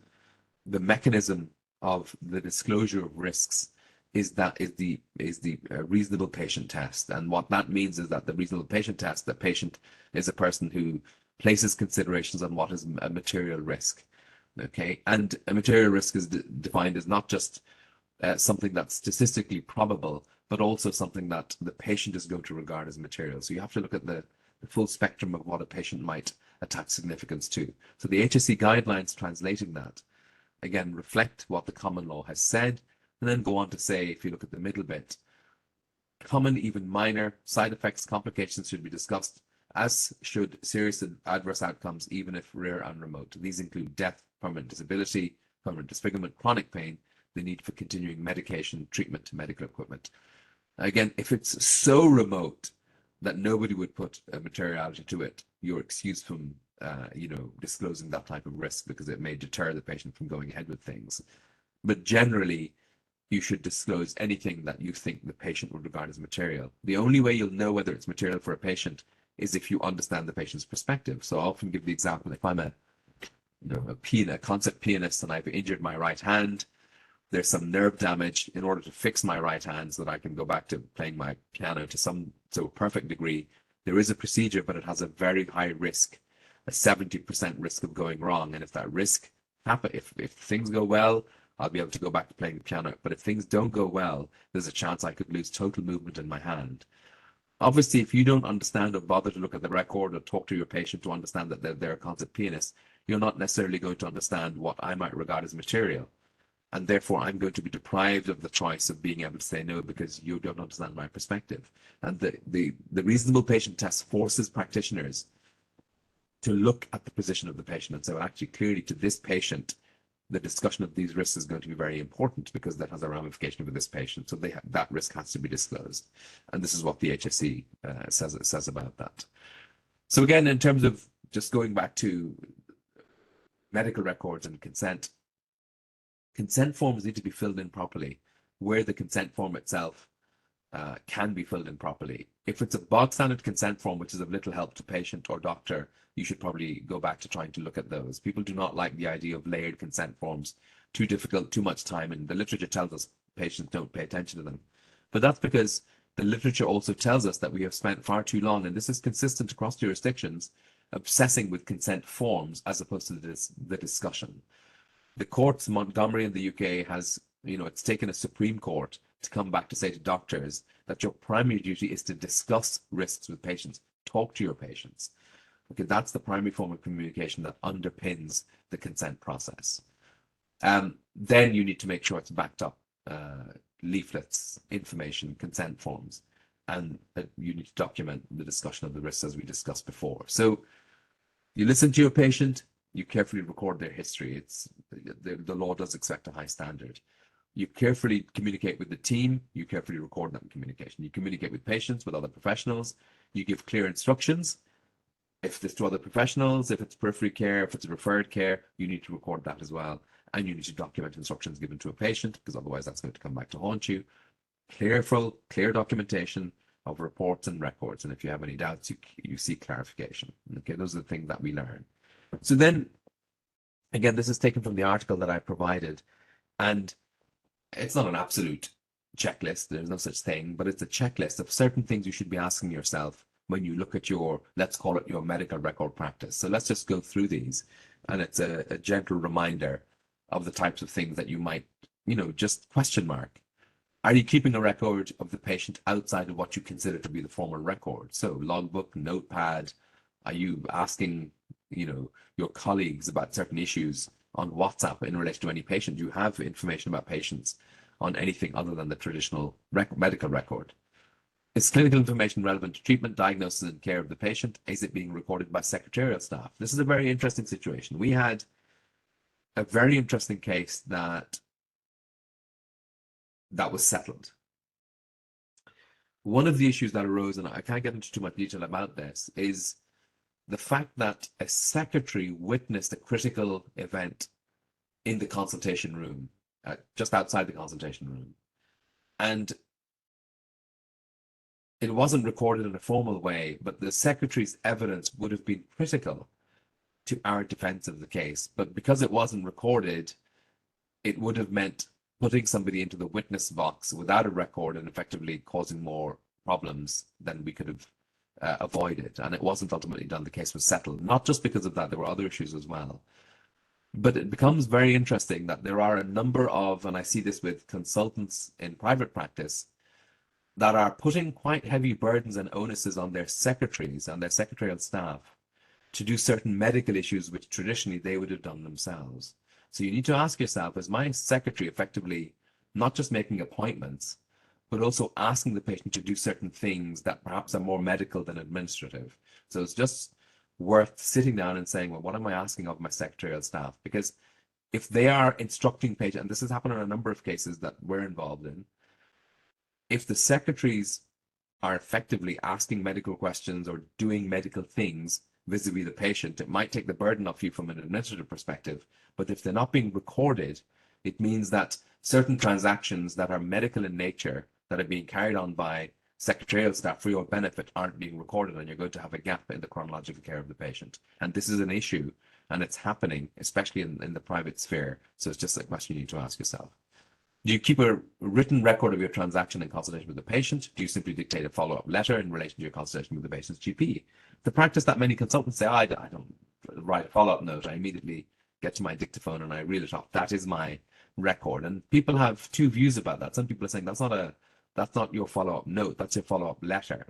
the mechanism of the disclosure of risks is the reasonable patient test. And what that means is that the reasonable patient test, the patient is a person who places considerations on what is a material risk. Okay, and a material risk is defined as not just something that's statistically probable, but also something that the patient is going to regard as material. So you have to look at the full spectrum of what a patient might attach significance to. So the HSE guidelines translating that, again, reflect what the common law has said, and then go on to say, if you look at the middle bit, common, even minor side effects, complications should be discussed, as should serious adverse outcomes, even if rare and remote. These include death, permanent disability, permanent disfigurement, chronic pain, the need for continuing medication, treatment, medical equipment. Again, if it's so remote that nobody would put a materiality to it, you're excused from disclosing that type of risk because it may deter the patient from going ahead with things. But generally, you should disclose anything that you think the patient would regard as material. The only way you'll know whether it's material for a patient is if you understand the patient's perspective. So I often give the example, if I'm a concert pianist and I've injured my right hand, there's some nerve damage. In order to fix my right hand so that I can go back to playing my piano to a perfect degree, there is a procedure, but it has a very high risk, a 70% risk of going wrong. And if that risk happens, if things go well, I'll be able to go back to playing the piano. But if things don't go well, there's a chance I could lose total movement in my hand. Obviously, if you don't understand or bother to look at the record or talk to your patient to understand that they're a concert pianist, you're not necessarily going to understand what I might regard as material. And therefore, I'm going to be deprived of the choice of being able to say no because you don't understand my perspective. And the reasonable patient test forces practitioners to look at the position of the patient and say, well, actually, clearly to this patient, the discussion of these risks is going to be very important because that has a ramification for this patient. So that risk has to be disclosed. And this is what the HSE says about that. So again, in terms of just going back to medical records and consent forms need to be filled in properly where the consent form itself can be filled in properly. If it's a bog standard consent form, which is of little help to patient or doctor, you should probably go back to trying to look at those. People do not like the idea of layered consent forms, too difficult, too much time, and the literature tells us patients don't pay attention to them. But that's because the literature also tells us that we have spent far too long, and this is consistent across jurisdictions, obsessing with consent forms as opposed to the discussion. The courts, Montgomery in the UK has, it's taken a Supreme Court to come back to say to doctors that your primary duty is to discuss risks with patients, talk to your patients. Okay, that's the primary form of communication that underpins the consent process. Then you need to make sure it's backed up, leaflets, information, consent forms, and you need to document the discussion of the risks as we discussed before. So you listen to your patient, you carefully record their history. The law does expect a high standard. You carefully communicate with the team, you carefully record that communication. You communicate with patients, with other professionals, you give clear instructions. If it's to other professionals, if it's periphery care, if it's referred care, you need to record that as well. And you need to document instructions given to a patient, because otherwise that's going to come back to haunt you. Clear documentation of reports and records. And if you have any doubts, you seek clarification. Okay, those are the things that we learn. So then, again, this is taken from the article that I provided. And it's not an absolute checklist. There's no such thing, but it's a checklist of certain things you should be asking yourself when you look at your, let's call it your medical record practice. So let's just go through these. And it's a gentle reminder of the types of things that you might, just question mark. Are you keeping a record of the patient outside of what you consider to be the formal record? So logbook, notepad. Are you asking, your colleagues about certain issues on WhatsApp in relation to any patient? Do you have information about patients on anything other than the traditional medical record? Is clinical information relevant to treatment, diagnosis, and care of the patient? Is it being recorded by secretarial staff? This is a very interesting situation. We had a very interesting case that was settled. One of the issues that arose, and I can't get into too much detail about this, is the fact that a secretary witnessed a critical event in the consultation room, just outside the consultation room. And it wasn't recorded in a formal way, but the secretary's evidence would have been critical to our defense of the case. But because it wasn't recorded, it would have meant putting somebody into the witness box without a record and effectively causing more problems than we could have avoided. And it wasn't ultimately done. The case was settled, not just because of that, there were other issues as well. But it becomes very interesting that there are a number of, and I see this with consultants in private practice, that are putting quite heavy burdens and onuses on their secretaries and their secretarial staff to do certain medical issues which traditionally they would have done themselves. So you need to ask yourself, is my secretary effectively not just making appointments, but also asking the patient to do certain things that perhaps are more medical than administrative? So it's just worth sitting down and saying, well, what am I asking of my secretarial staff? Because if they are instructing patients, and this has happened in a number of cases that we're involved in, if the secretaries are effectively asking medical questions or doing medical things vis-a-vis the patient, it might take the burden off you from an administrative perspective. But if they're not being recorded, it means that certain transactions that are medical in nature that are being carried on by secretarial staff for your benefit aren't being recorded, and you're going to have a gap in the chronological care of the patient. And this is an issue, and it's happening, especially in the private sphere. So it's just a question you need to ask yourself. Do you keep a written record of your transaction in consultation with the patient? Do you simply dictate a follow-up letter in relation to your consultation with the patient's GP? The practice that many consultants say, I don't write a follow-up note. I immediately get to my dictaphone and I reel it off. That is my record. And people have two views about that. Some people are saying that's not your follow-up note, that's your follow-up letter,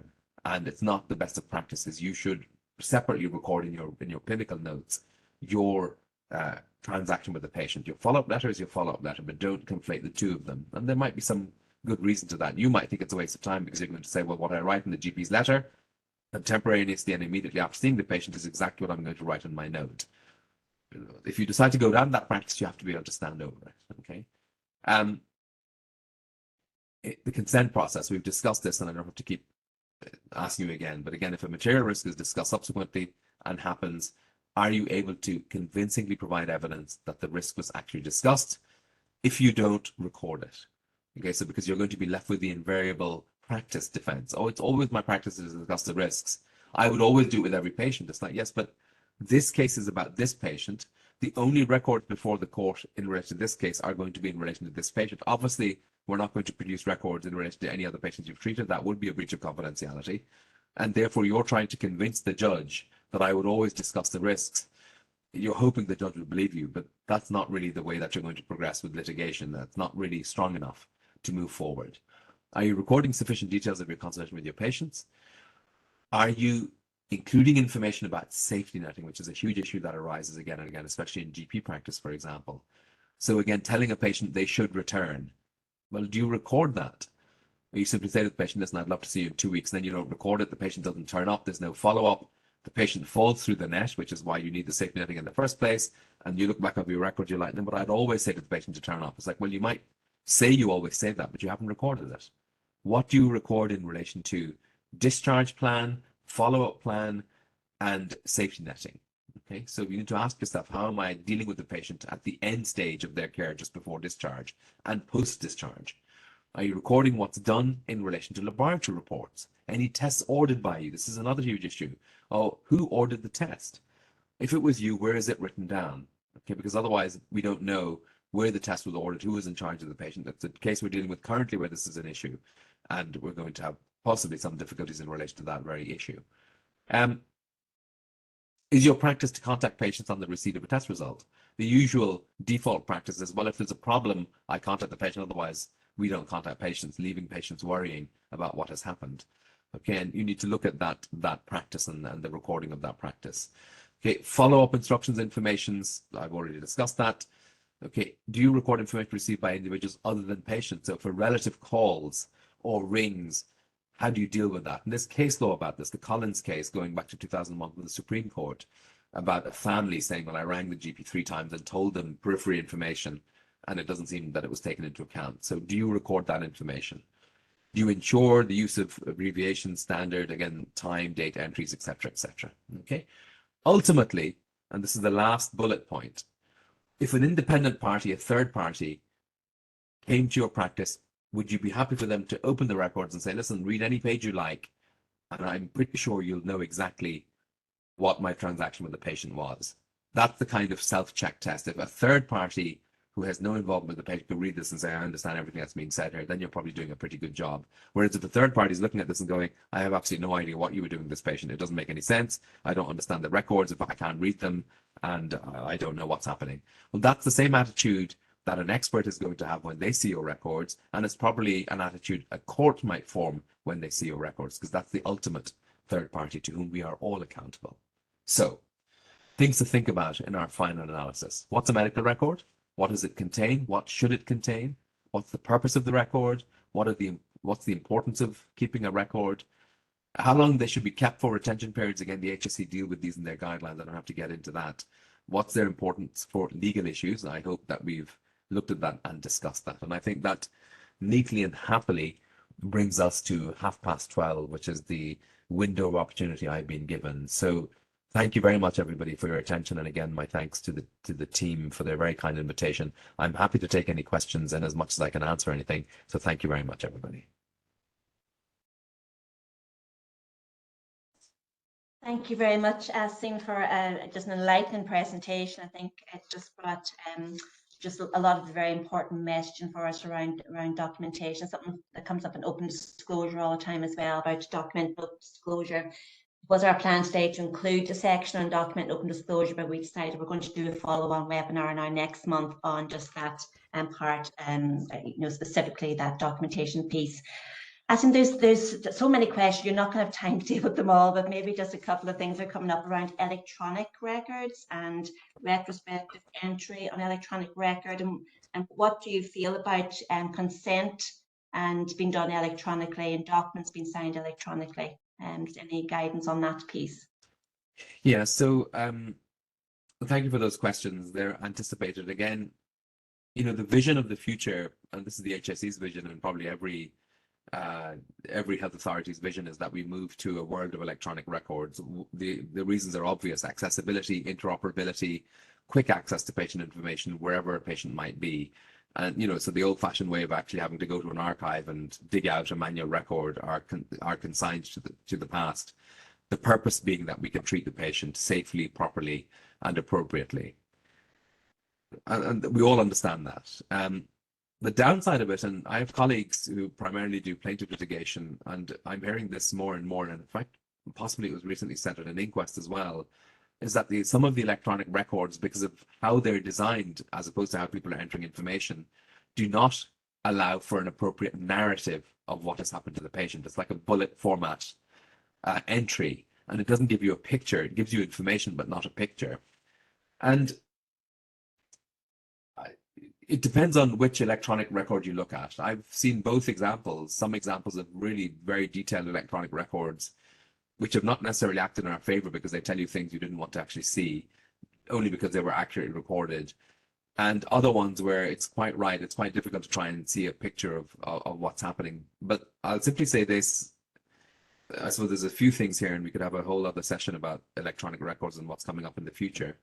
and it's not the best of practices. You should separately record in your clinical notes your transaction with the patient. Your follow-up letter is your follow-up letter, but don't conflate the two of them. And there might be some good reason to that. You might think it's a waste of time because you're going to say, well, what I write in the GP's letter contemporaneously and immediately after seeing the patient is exactly what I'm going to write in my note. If you decide to go down that practice, you have to be able to stand over it. Okay. The consent process, we've discussed this, and I don't have to keep asking you again, but again, if a material risk is discussed subsequently and happens, are you able to convincingly provide evidence that the risk was actually discussed? If you don't, record it. Okay, so because you're going to be left with the invariable practice defense. Oh, it's always my practice to discuss the risks. I would always do it with every patient. It's like, yes, but this case is about this patient. The only records before the court in relation to this case are going to be in relation to this patient. Obviously, we're not going to produce records in relation to any other patients you've treated. That would be a breach of confidentiality. And therefore, you're trying to convince the judge that I would always discuss the risks. You're hoping the judge will believe you, but that's not really the way that you're going to progress with litigation. That's not really strong enough to move forward. Are you recording sufficient details of your consultation with your patients? Are you including information about safety netting, which is a huge issue that arises again and again, especially in GP practice, for example? So again, telling a patient they should return. Well, do you record that? Or you simply say to the patient, listen, I'd love to see you in 2 weeks, and then you don't record it, the patient doesn't turn up, there's no follow-up, the patient falls through the net, which is why you need the safety netting in the first place, and you look back over your record, you're like, no, but I'd always say to the patient to turn up. It's like, well, you might say you always say that, but you haven't recorded it. What do you record in relation to discharge plan, follow-up plan, and safety netting? Okay, so you need to ask yourself, how am I dealing with the patient at the end stage of their care just before discharge and post-discharge? Are you recording what's done in relation to laboratory reports? Any tests ordered by you? This is another huge issue. Oh, who ordered the test? If it was you, where is it written down? Okay, because otherwise we don't know where the test was ordered, who was in charge of the patient. That's the case we're dealing with currently where this is an issue, and we're going to have possibly some difficulties in relation to that very issue. Is your practice to contact patients on the receipt of a test result? The usual default practice is, well, if there's a problem, I contact the patient, otherwise we don't contact patients, leaving patients worrying about what has happened. Okay, and you need to look at that practice and the recording of that practice. Okay, follow-up instructions, informations, I've already discussed that. Okay, do you record information received by individuals other than patients? So for relative calls or rings, how do you deal with that? And there's case law about this, the Collins case going back to 2001 with the Supreme Court, about a family saying, well, I rang the GP 3 times and told them periphery information, and it doesn't seem that it was taken into account. So do you record that information? Do you ensure the use of abbreviation standard, again, time, date entries, etc., etc.? Okay. Ultimately, and this is the last bullet point, if an independent party, a third party, came to your practice, would you be happy for them to open the records and say, listen, read any page you like, and I'm pretty sure you'll know exactly what my transaction with the patient was? That's the kind of self-check test. If a third party who has no involvement with the patient can read this and say, I understand everything that's being said here, then you're probably doing a pretty good job. Whereas if the third party is looking at this and going, I have absolutely no idea what you were doing with this patient, it doesn't make any sense, I don't understand the records, if I can't read them, and I don't know what's happening. Well, that's the same attitude that an expert is going to have when they see your records, and it's probably an attitude a court might form when they see your records, because that's the ultimate third party to whom we are all accountable. So, things to think about in our final analysis. What's a medical record? What does it contain? What should it contain? What's the purpose of the record? What's the importance of keeping a record? How long they should be kept for, retention periods? Again, the HSE deal with these in their guidelines. I don't have to get into that. What's their importance for legal issues? I hope that we've looked at that and discussed that. And I think that neatly and happily brings us to 12:30, which is the window of opportunity I've been given. So thank you very much, everybody, for your attention. And again, my thanks to the team for their very kind invitation. I'm happy to take any questions and as much as I can answer anything. So thank you very much, everybody. Thank you very much, Asim, for just an enlightening presentation. I think it just brought just a lot of the very important messaging for us around documentation, something that comes up in open disclosure all the time as well, about document book disclosure, was our plan today to include a section on document open disclosure, but we decided we're going to do a follow-on webinar now next month on just that part, specifically that documentation piece. I think there's so many questions, you're not going to have time to deal with them all, but maybe just a couple of things are coming up around electronic records and retrospective entry on electronic record, and what do you feel about consent and being done electronically and documents being signed electronically? Any guidance on that piece? Yeah, so thank you for those questions. They're anticipated. Again, the vision of the future, and this is the HSE's vision, and probably every health authority's vision, is that we move to a world of electronic records. The reasons are obvious: accessibility, interoperability, quick access to patient information wherever a patient might be. And so the old-fashioned way of actually having to go to an archive and dig out a manual record are consigned to the past. The purpose being that we can treat the patient safely, properly, and appropriately. And we all understand that. The downside of it, and I have colleagues who primarily do plaintiff litigation, and I'm hearing this more and more, and in fact, possibly it was recently said at an inquest as well, is that some of the electronic records, because of how they're designed, as opposed to how people are entering information, do not allow for an appropriate narrative of what has happened to the patient. It's like a bullet format entry, and it doesn't give you a picture. It gives you information, but not a picture. And it depends on which electronic record you look at. I've seen both examples, some examples of really very detailed electronic records, which have not necessarily acted in our favor because they tell you things you didn't want to actually see, only because they were accurately recorded. And other ones where it's quite right, it's quite difficult to try and see a picture of what's happening. But I'll simply say this: I suppose there's a few things here, and we could have a whole other session about electronic records and what's coming up in the future.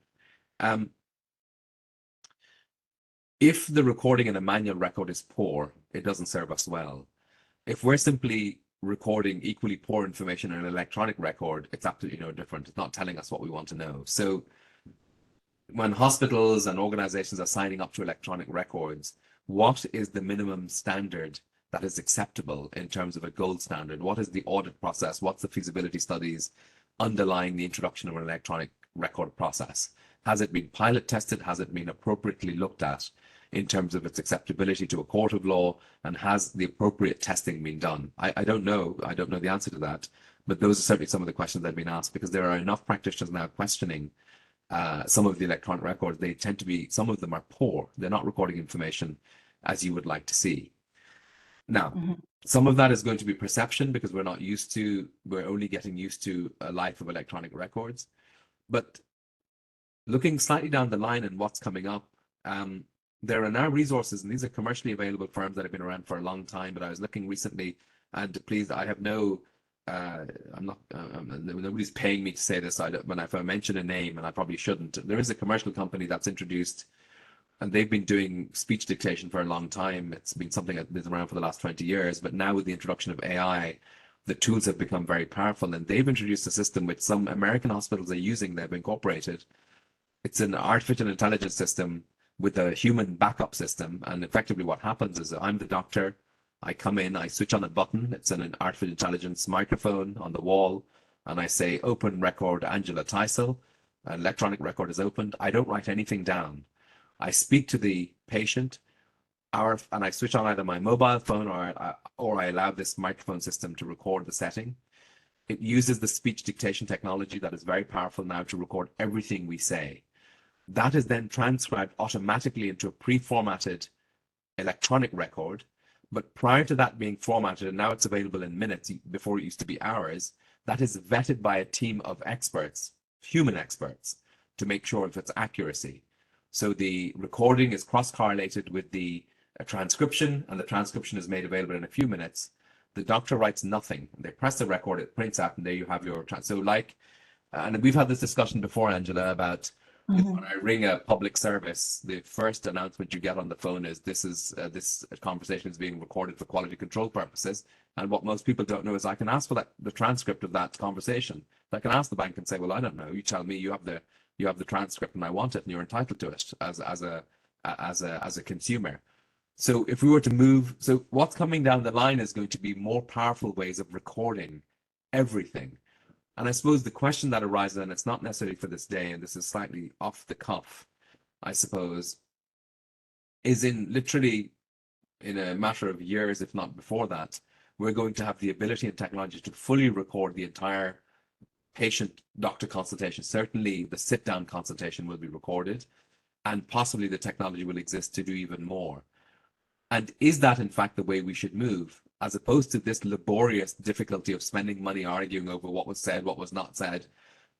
If the recording in a manual record is poor, it doesn't serve us well. If we're simply recording equally poor information in an electronic record, it's absolutely no different. It's not telling us what we want to know. So when hospitals and organizations are signing up to electronic records, what is the minimum standard that is acceptable in terms of a gold standard? What is the audit process? What's the feasibility studies underlying the introduction of an electronic record process? Has it been pilot tested? Has it been appropriately looked at in terms of its acceptability to a court of law? And has the appropriate testing been done? I don't know. I don't know the answer to that. But those are certainly some of the questions that have been asked, because there are enough practitioners now questioning some of the electronic records. They tend to be, some of them are poor. They're not recording information as you would like to see. Now, some of that is going to be perception, because we're only getting used to a life of electronic records. But looking slightly down the line and what's coming up, there are now resources, and these are commercially available firms that have been around for a long time. But I was looking recently, and please, I have no, nobody's paying me to say this. If I mention a name, and I probably shouldn't, there is a commercial company that's introduced, and they've been doing speech dictation for a long time. It's been something that's been around for the last 20 years. But now with the introduction of AI, the tools have become very powerful, and they've introduced a system which some American hospitals are using. They've incorporated. It's an artificial intelligence system with a human backup system. And effectively what happens is, I'm the doctor. I come in, I switch on a button. It's an artificial intelligence microphone on the wall. And I say, open record Angela Teisel. An electronic record is opened. I don't write anything down. I speak to the patient, and I switch on either my mobile phone or I allow this microphone system to record the setting. It uses the speech dictation technology that is very powerful now to record everything we say. That is then transcribed automatically into a pre-formatted electronic record. But prior to that being formatted, and now it's available in minutes, before it used to be hours, that is vetted by a team of experts, human experts, to make sure of its accuracy. So the recording is cross-correlated with the transcription, and the transcription is made available in a few minutes. The doctor writes nothing. They press the record, it prints out, and there you have your and we've had this discussion before, Angela, about when I ring a public service, the first announcement you get on the phone is this conversation is being recorded for quality control purposes. And what most people don't know is I can ask for the transcript of that conversation. I can ask the bank and say, well, I don't know. You tell me you have the transcript and I want it, and you're entitled to it as a consumer. So if we were to move, so what's coming down the line is going to be more powerful ways of recording everything. And I suppose the question that arises, and it's not necessarily for this day, and this is slightly off the cuff, I suppose, is in literally in a matter of years, if not before that, we're going to have the ability and technology to fully record the entire patient-doctor consultation. Certainly the sit-down consultation will be recorded, and possibly the technology will exist to do even more. And is that in fact the way we should move, as opposed to this laborious difficulty of spending money arguing over what was said, what was not said?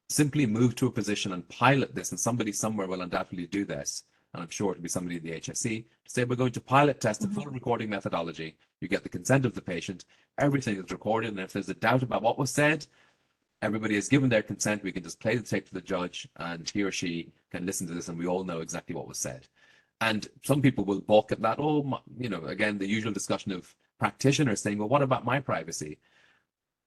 Simply move to a position and pilot this, and somebody somewhere will undoubtedly do this, and I'm sure it'll be somebody in the HSE, to say we're going to pilot test a full recording methodology. You get the consent of the patient, everything is recorded, and if there's a doubt about what was said, everybody has given their consent, we can just play the tape to the judge, and he or she can listen to this, and we all know exactly what was said. And some people will balk at that. Oh, you know, again, the usual discussion of practitioners saying, well, what about my privacy?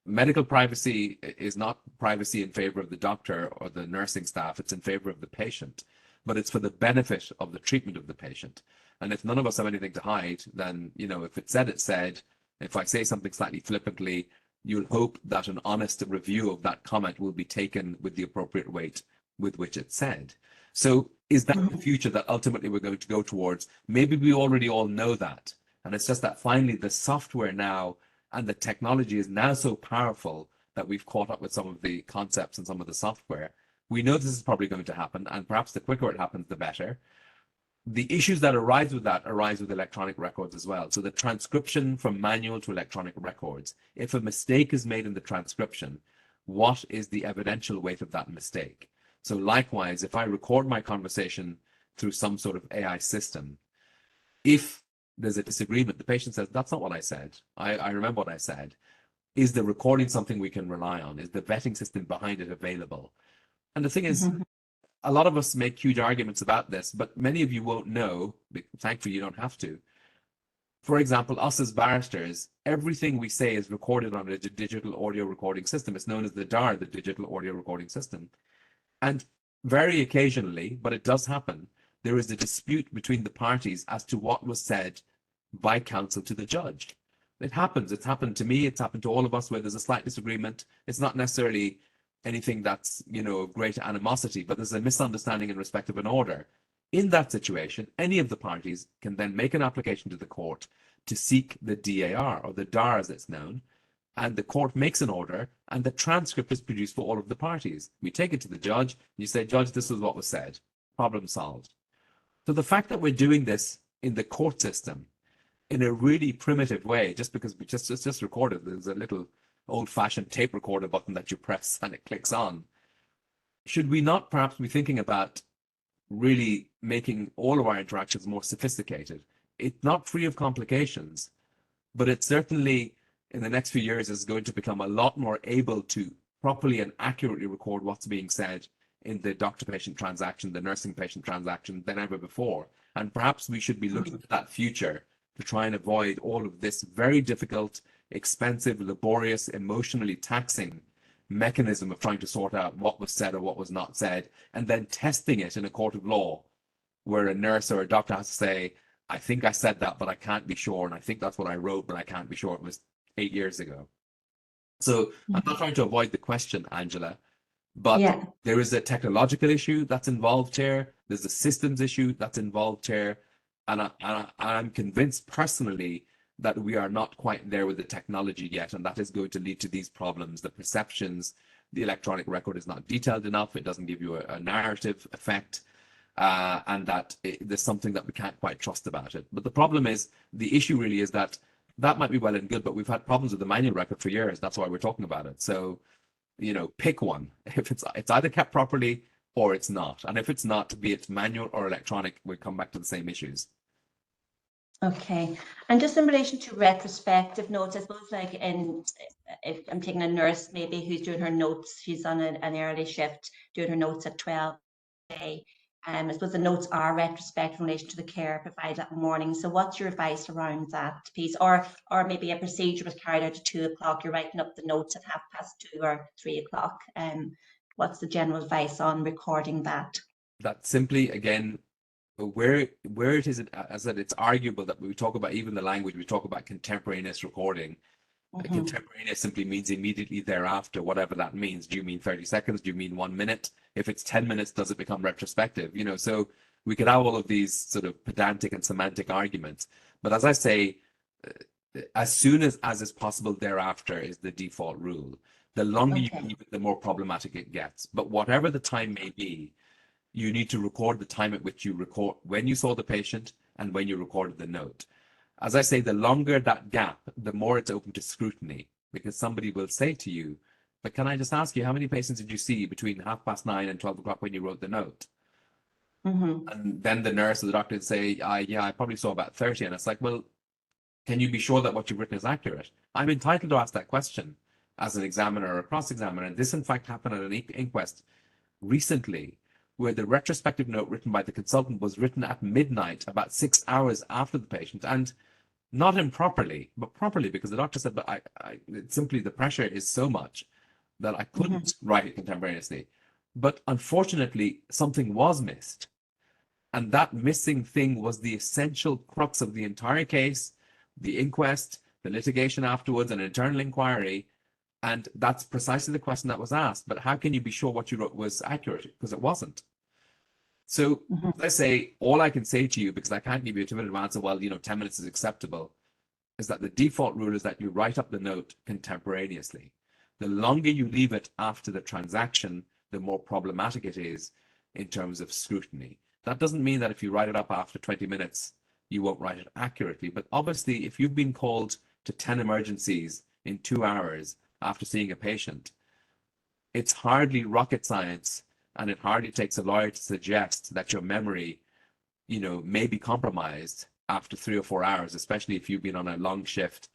Medical privacy is not privacy in favor of the doctor or the nursing staff. It's in favor of the patient, but it's for the benefit of the treatment of the patient. And if none of us have anything to hide, then, you know, if it's said, it's said. If I say something slightly flippantly, you'll hope that an honest review of that comment will be taken with the appropriate weight with which it's said. So is that the future that ultimately we're going to go towards? Maybe we already all know that. And it's just that finally the software now and the technology is now so powerful that we've caught up with some of the concepts and some of the software. We know this is probably going to happen, and perhaps the quicker it happens, the better. The issues that arise with that arise with electronic records as well. So the transcription from manual to electronic records, if a mistake is made in the transcription, what is the evidential weight of that mistake? So likewise, if I record my conversation through some sort of AI system, if there's a disagreement, the patient says, that's not what I said. I remember what I said. Is the recording something we can rely on? Is the vetting system behind it available? And the thing is, a lot of us make huge arguments about this, but many of you won't know. Thankfully, you don't have to. For example, us as barristers, everything we say is recorded on a digital audio recording system. It's known as the DAR, the digital audio recording system. And very occasionally, but it does happen, there is a dispute between the parties as to what was said by counsel to the judge. It happens. It's happened to me. It's happened to all of us where there's a slight disagreement. It's not necessarily anything that's, you know, of great animosity, but there's a misunderstanding in respect of an order. In that situation, any of the parties can then make an application to the court to seek the DAR, or the DAR as it's known, and the court makes an order, and the transcript is produced for all of the parties. We take it to the judge, and you say, Judge, this is what was said. Problem solved. So the fact that we're doing this in the court system in a really primitive way, just because we just recorded, there's a little old-fashioned tape recorder button that you press and it clicks on. Should we not perhaps be thinking about really making all of our interactions more sophisticated? It's not free of complications, but it certainly in the next few years is going to become a lot more able to properly and accurately record what's being said in the doctor-patient transaction, the nursing-patient transaction than ever before. And perhaps we should be looking at that future to try and avoid all of this very difficult, expensive, laborious, emotionally taxing mechanism of trying to sort out what was said or what was not said, and then testing it in a court of law where a nurse or a doctor has to say, I think I said that, but I can't be sure, and I think that's what I wrote, but I can't be sure. It was 8 years ago. So I'm not trying to avoid the question, Angela, but there is a technological issue that's involved here. There's a systems issue that's involved here. And I'm convinced personally that we are not quite there with the technology yet, and that is going to lead to these problems. The perceptions, the electronic record is not detailed enough. It doesn't give you a narrative effect, and that there's something that we can't quite trust about it. But the problem is, the issue really is that might be well and good, but we've had problems with the manual record for years. That's why we're talking about it. So, you know, pick one. If it's either kept properly or it's not. And if it's not, be it manual or electronic, we come back to the same issues. Okay, and just in relation to retrospective notes, I suppose, like if I'm taking a nurse maybe who's doing her notes, she's on an early shift, doing her notes at 12 a.m. I suppose the notes are retrospective in relation to the care provided that morning. So what's your advice around that piece? Or maybe a procedure was carried out at 2 o'clock, you're writing up the notes at 2:30 or 3 o'clock. What's the general advice on recording that? That simply, again, where it is, as that it's arguable that we talk about even the language, we talk about contemporaneous recording. Contemporaneous simply means immediately thereafter, whatever that means. Do you mean 30 seconds? Do you mean 1 minute? If it's 10 minutes, does it become retrospective? You know, so we could have all of these sort of pedantic and semantic arguments. But as I say, as soon as is possible thereafter is the default rule. The longer you keep it, the more problematic it gets. But whatever the time may be, you need to record the time at which you record when you saw the patient and when you recorded the note. As I say, the longer that gap, the more it's open to scrutiny, because somebody will say to you, but can I just ask you, how many patients did you see between 9:30 and 12 o'clock when you wrote the note? And then the nurse or the doctor would say, yeah, I probably saw about 30. And it's like, well, can you be sure that what you've written is accurate? I'm entitled to ask that question as an examiner or a cross-examiner. And this, in fact, happened at an inquest recently, where the retrospective note written by the consultant was written at midnight, about 6 hours after the patient. And not improperly, but properly, because the doctor said, but simply the pressure is so much that I couldn't write it contemporaneously. But unfortunately, something was missed. And that missing thing was the essential crux of the entire case, the inquest, the litigation afterwards, an internal inquiry. And that's precisely the question that was asked. But how can you be sure what you wrote was accurate? Because it wasn't. So let's say, all I can say to you, because I can't give you a definitive answer, well, 10 minutes is acceptable, is that the default rule is that you write up the note contemporaneously. The longer you leave it after the transaction, the more problematic it is in terms of scrutiny. That doesn't mean that if you write it up after 20 minutes, you won't write it accurately. But obviously, if you've been called to 10 emergencies in 2 hours after seeing a patient, it's hardly rocket science, and it hardly takes a lawyer to suggest that your memory, may be compromised after 3 or 4 hours, especially if you've been on a long shift.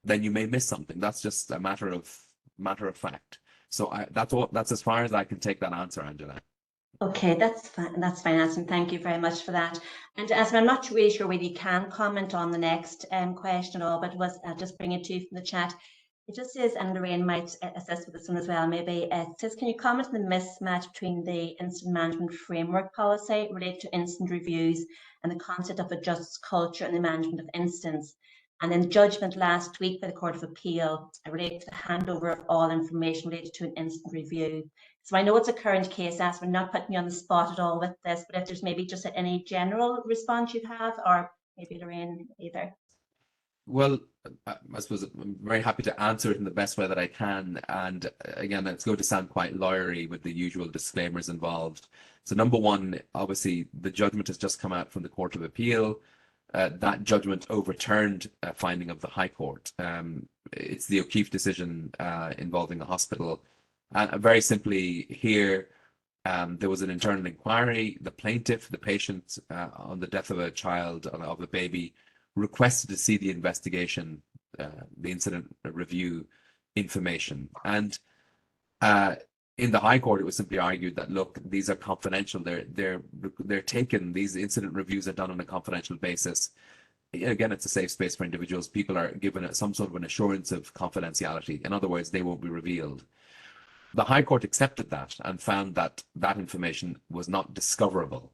Then you may miss something. That's just a matter of fact. So that's as far as I can take that answer, Angela. Okay, that's fine. That's fine, Asim. Thank you very much for that. And Asim, I'm not really sure whether you can comment on the next question at all, but I'll just bring it to you from the chat. It just says, and Lorraine might assist with this one as well, maybe. It says, can you comment on the mismatch between the incident management framework policy related to incident reviews and the concept of a just culture in the management of incidents? And then the judgment last week by the Court of Appeal related to the handover of all information related to an incident review. So I know it's a current case, as we're not putting you on the spot at all with this, but if there's maybe just any general response you'd have, or maybe Lorraine either. Well, I suppose I'm very happy to answer it in the best way that I can. And again, it's going to sound quite lawyery with the usual disclaimers involved. So number one, obviously, the judgment has just come out from the Court of Appeal. That judgment overturned a finding of the High Court. It's the O'Keefe decision involving the hospital. And very simply here, there was an internal inquiry. The plaintiff, the patient on the death of a child, of a baby, requested to see the investigation, the incident review information. And in the High Court, it was simply argued that, look, these are confidential. They're taken. These incident reviews are done on a confidential basis. Again, it's a safe space for individuals. People are given some sort of an assurance of confidentiality. In other words, they won't be revealed. The High Court accepted that and found that that information was not discoverable.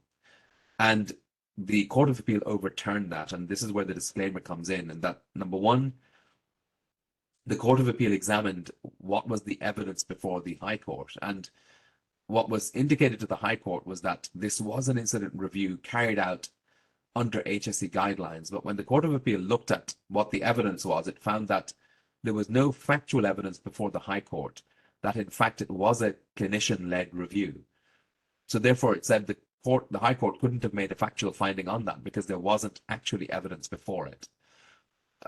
And the Court of Appeal overturned that. And this is where the disclaimer comes in. And that, number one, the Court of Appeal examined what was the evidence before the High Court. And what was indicated to the High Court was that this was an incident review carried out under HSE guidelines. But when the Court of Appeal looked at what the evidence was, it found that there was no factual evidence before the High Court that in fact it was a clinician-led review. So therefore it said the High Court couldn't have made a factual finding on that because there wasn't actually evidence before it.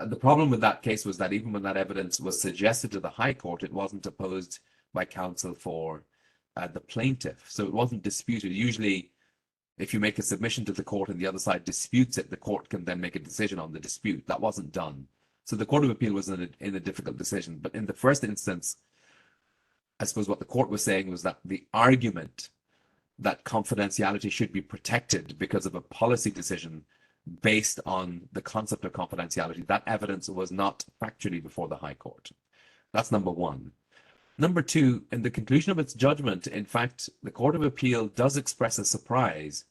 The problem with that case was that even when that evidence was suggested to the High Court, it wasn't opposed by counsel for the plaintiff. So it wasn't disputed. Usually, if you make a submission to the court and the other side disputes it, the court can then make a decision on the dispute. That wasn't done. So the Court of Appeal was in a difficult decision. But in the first instance, I suppose what the court was saying was that the argument that confidentiality should be protected because of a policy decision based on the concept of confidentiality, that evidence was not factually before the High Court. That's number one. Number two, in the conclusion of its judgment, in fact, the Court of Appeal does express a surprise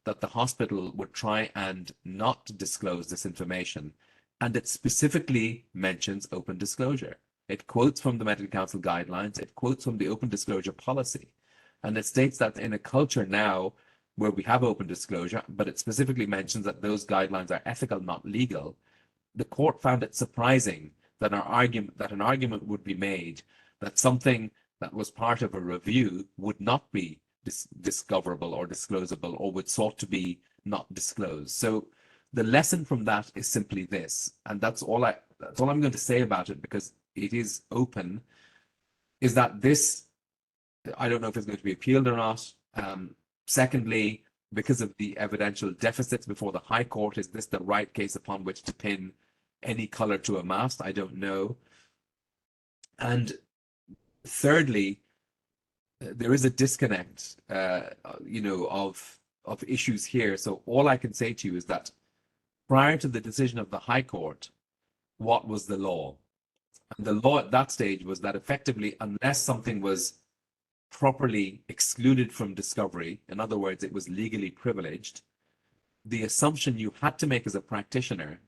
that the hospital would try and not disclose this information and it specifically mentions open disclosure. It quotes from the Medical Council guidelines, it quotes from the open disclosure policy, and it states that in a culture now where we have open disclosure, but it specifically mentions that those guidelines are ethical, not legal. The court found it surprising that an argument would be made that something that was part of a review would not be discoverable or disclosable, or would sought to be not disclosed. So the lesson from that is simply this, and that's all I'm going to say about it, because it is open, is that this, I don't know if it's going to be appealed or not. Secondly, because of the evidential deficits before the High Court, is this the right case upon which to pin any color to a mast? I don't know. And thirdly, there is a disconnect, of issues here. So all I can say to you is that prior to the decision of the High Court, what was the law? And the law at that stage was that effectively, unless something was properly excluded from discovery, in other words, it was legally privileged, the assumption you had to make as a practitioner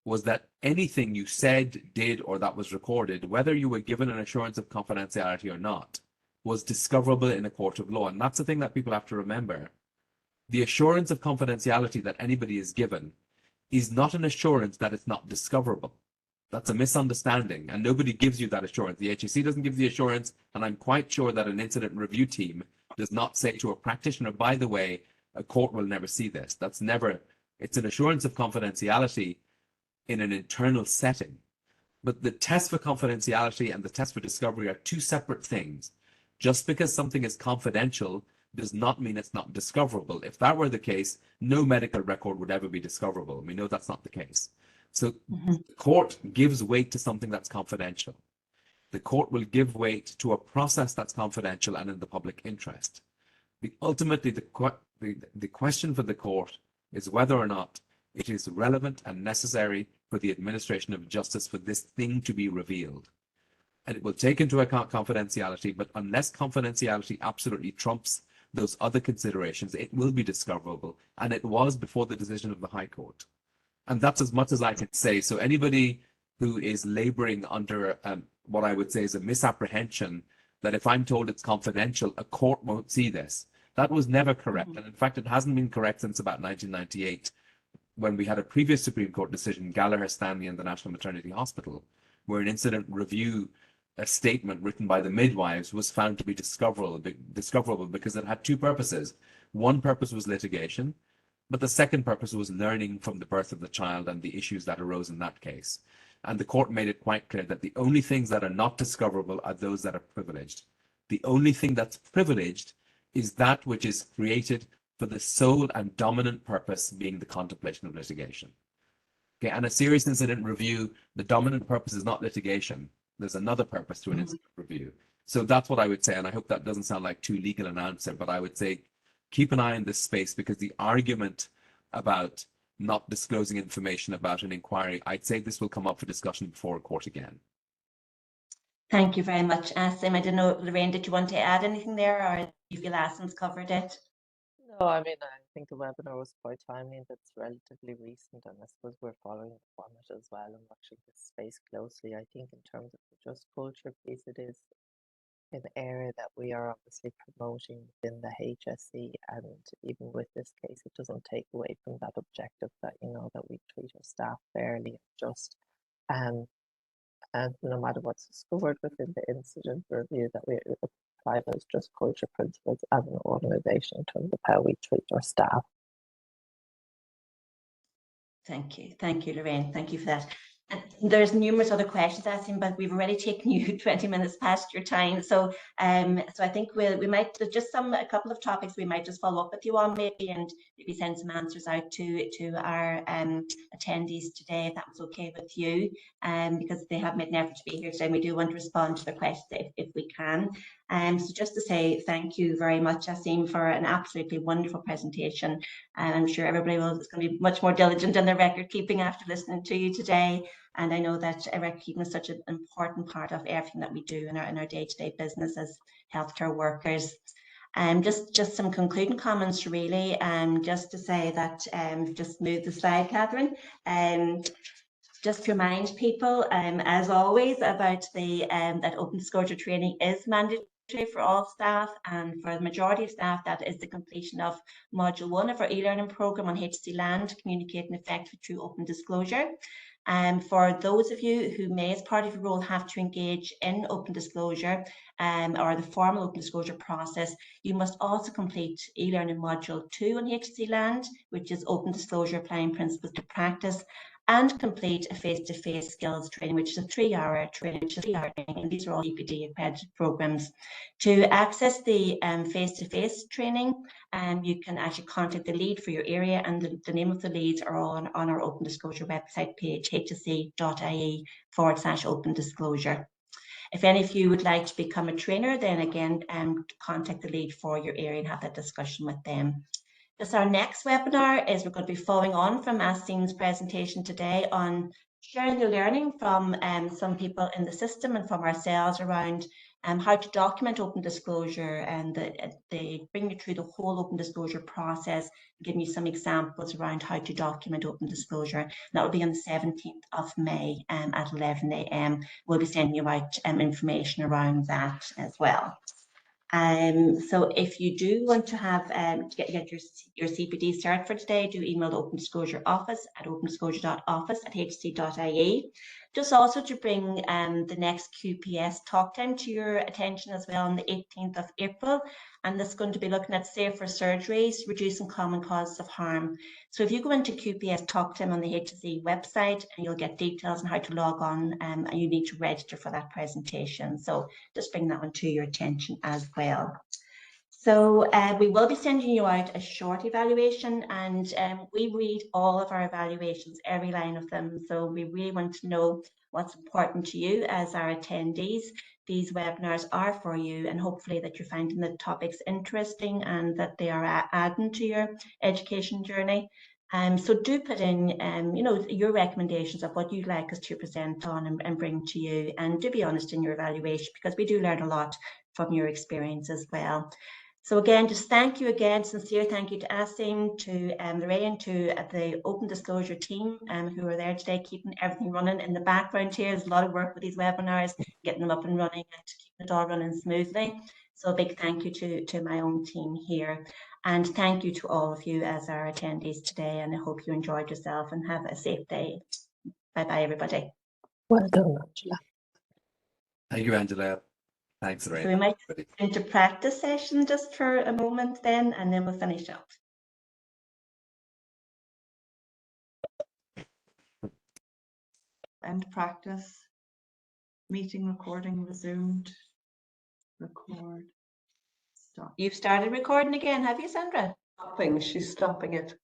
was that anything you said, did, or that was recorded, whether you were given an assurance of confidentiality or not, was discoverable in a court of law. And that's the thing that people have to remember. The assurance of confidentiality that anybody is given is not an assurance that it's not discoverable. That's a misunderstanding, and nobody gives you that assurance. The HSE doesn't give the assurance, and I'm quite sure that an incident review team does not say to a practitioner, by the way, a court will never see this. That's never, it's an assurance of confidentiality in an internal setting. But the test for confidentiality and the test for discovery are two separate things. Just because something is confidential does not mean it's not discoverable. If that were the case, no medical record would ever be discoverable. We know that's not the case. So the court gives weight to something that's confidential. The court will give weight to a process that's confidential and in the public interest. Ultimately, the question for the court is whether or not it is relevant and necessary for the administration of justice for this thing to be revealed. And it will take into account confidentiality, but unless confidentiality absolutely trumps those other considerations, it will be discoverable. And it was before the decision of the High Court. And that's as much as I can say. So anybody who is laboring under what I would say is a misapprehension that if I'm told it's confidential, a court won't see this, that was never correct. And in fact, it hasn't been correct since about 1998, when we had a previous Supreme Court decision, Gallagher Stanley and the National Maternity Hospital, where an incident review, a statement written by the midwives, was found to be discoverable because it had two purposes. One purpose was litigation, but the second purpose was learning from the birth of the child and the issues that arose in that case. And the court made it quite clear that the only things that are not discoverable are those that are privileged. The only thing that's privileged is that which is created for the sole and dominant purpose being the contemplation of litigation. Okay, and a serious incident review, the dominant purpose is not litigation. There's another purpose to an incident review. So that's what I would say, and I hope that doesn't sound like too legal an answer, but I would say keep an eye on this space, because the argument about not disclosing information about an inquiry, I'd say this will come up for discussion before a court again. Thank you very much, Asim. I don't know, Lorraine, did you want to add anything there, or do you feel Asim's covered it? No, I mean, I think the webinar was quite timely, and it's relatively recent, and I suppose we're following the format as well and watching this space closely. I think in terms of the just culture piece, it is an area that we are obviously promoting within the HSE, and even with this case, it doesn't take away from that objective that, you know, that we treat our staff fairly and just, and no matter what's discovered within the incident review, that we apply those just culture principles as an organisation in terms of how we treat our staff. Thank you, Lorraine. Thank you for that. And there's numerous other questions, Asim, but we've already taken you 20 minutes past your time. So I think we might just a couple of topics we might just follow up with you on, maybe, and maybe send some answers out to our attendees today, if that was okay with you, because they have made an effort to be here today, and we do want to respond to the questions if we can. So just to say thank you very much, Asim, for an absolutely wonderful presentation. And I'm sure everybody is going to be much more diligent in their record keeping after listening to you today. And I know that record keeping is such an important part of everything that we do in our day-to-day business as healthcare workers. Just some concluding comments, really. Just to say that just move the slide, Catherine. Just to remind people, as always, about that open disclosure training is mandatory for all staff, and for the majority of staff that is the completion of module 1 of our e-learning programme on HSE Land, communicating effectively through open disclosure. For those of you who may, as part of your role, have to engage in open disclosure or the formal open disclosure process, you must also complete e-learning module 2 on HSE Land, which is open disclosure applying principles to practice, and complete a face-to-face skills training, which is a 3-hour training, and these are all EPD accredited programs. To access the face-to-face training, you can actually contact the lead for your area, and the name of the leads are on our open disclosure website page, hse.ie/open disclosure. If any of you would like to become a trainer, then again, contact the lead for your area and have that discussion with them. This our next webinar is we're going to be following on from Asim's presentation today on sharing the learning from some people in the system and from ourselves around how to document open disclosure, and they bring you through the whole open disclosure process, giving you some examples around how to document open disclosure. And that will be on the 17th of May at 11 AM. We'll be sending you out information around that as well. So if you do want to have get your CPD cert for today, do email the Open Disclosure Office at opendisclosure.office@hse.ie. Just also to bring the next QPS talk time to your attention as well on the 18th of April. And this is going to be looking at safer surgeries, reducing common causes of harm. So if you go into QPS talk time on the HSE website, and you'll get details on how to log on, and you need to register for that presentation. So just bring that one to your attention as well. So we will be sending you out a short evaluation, and we read all of our evaluations, every line of them. So we really want to know what's important to you as our attendees. These webinars are for you, and hopefully that you're finding the topics interesting and that they are adding to your education journey. So do put in, your recommendations of what you'd like us to present on and bring to you, and do be honest in your evaluation, because we do learn a lot from your experience as well. So again, just thank you again, sincere thank you to Asim, to Lorraine, to the Open Disclosure team who are there today, keeping everything running in the background here. There's a lot of work with these webinars, getting them up and running and keeping it all running smoothly. So a big thank you to my own team here. And thank you to all of you as our attendees today, and I hope you enjoyed yourself and have a safe day. Bye-bye, everybody. Well done, Angela. Thank you, Angela. Thanks, Lorraine. So we might go into practice session just for a moment then, and then we'll finish up. End practice. Meeting recording resumed. Record. Stop. You've started recording again, have you, Sandra? Stopping. She's stopping it.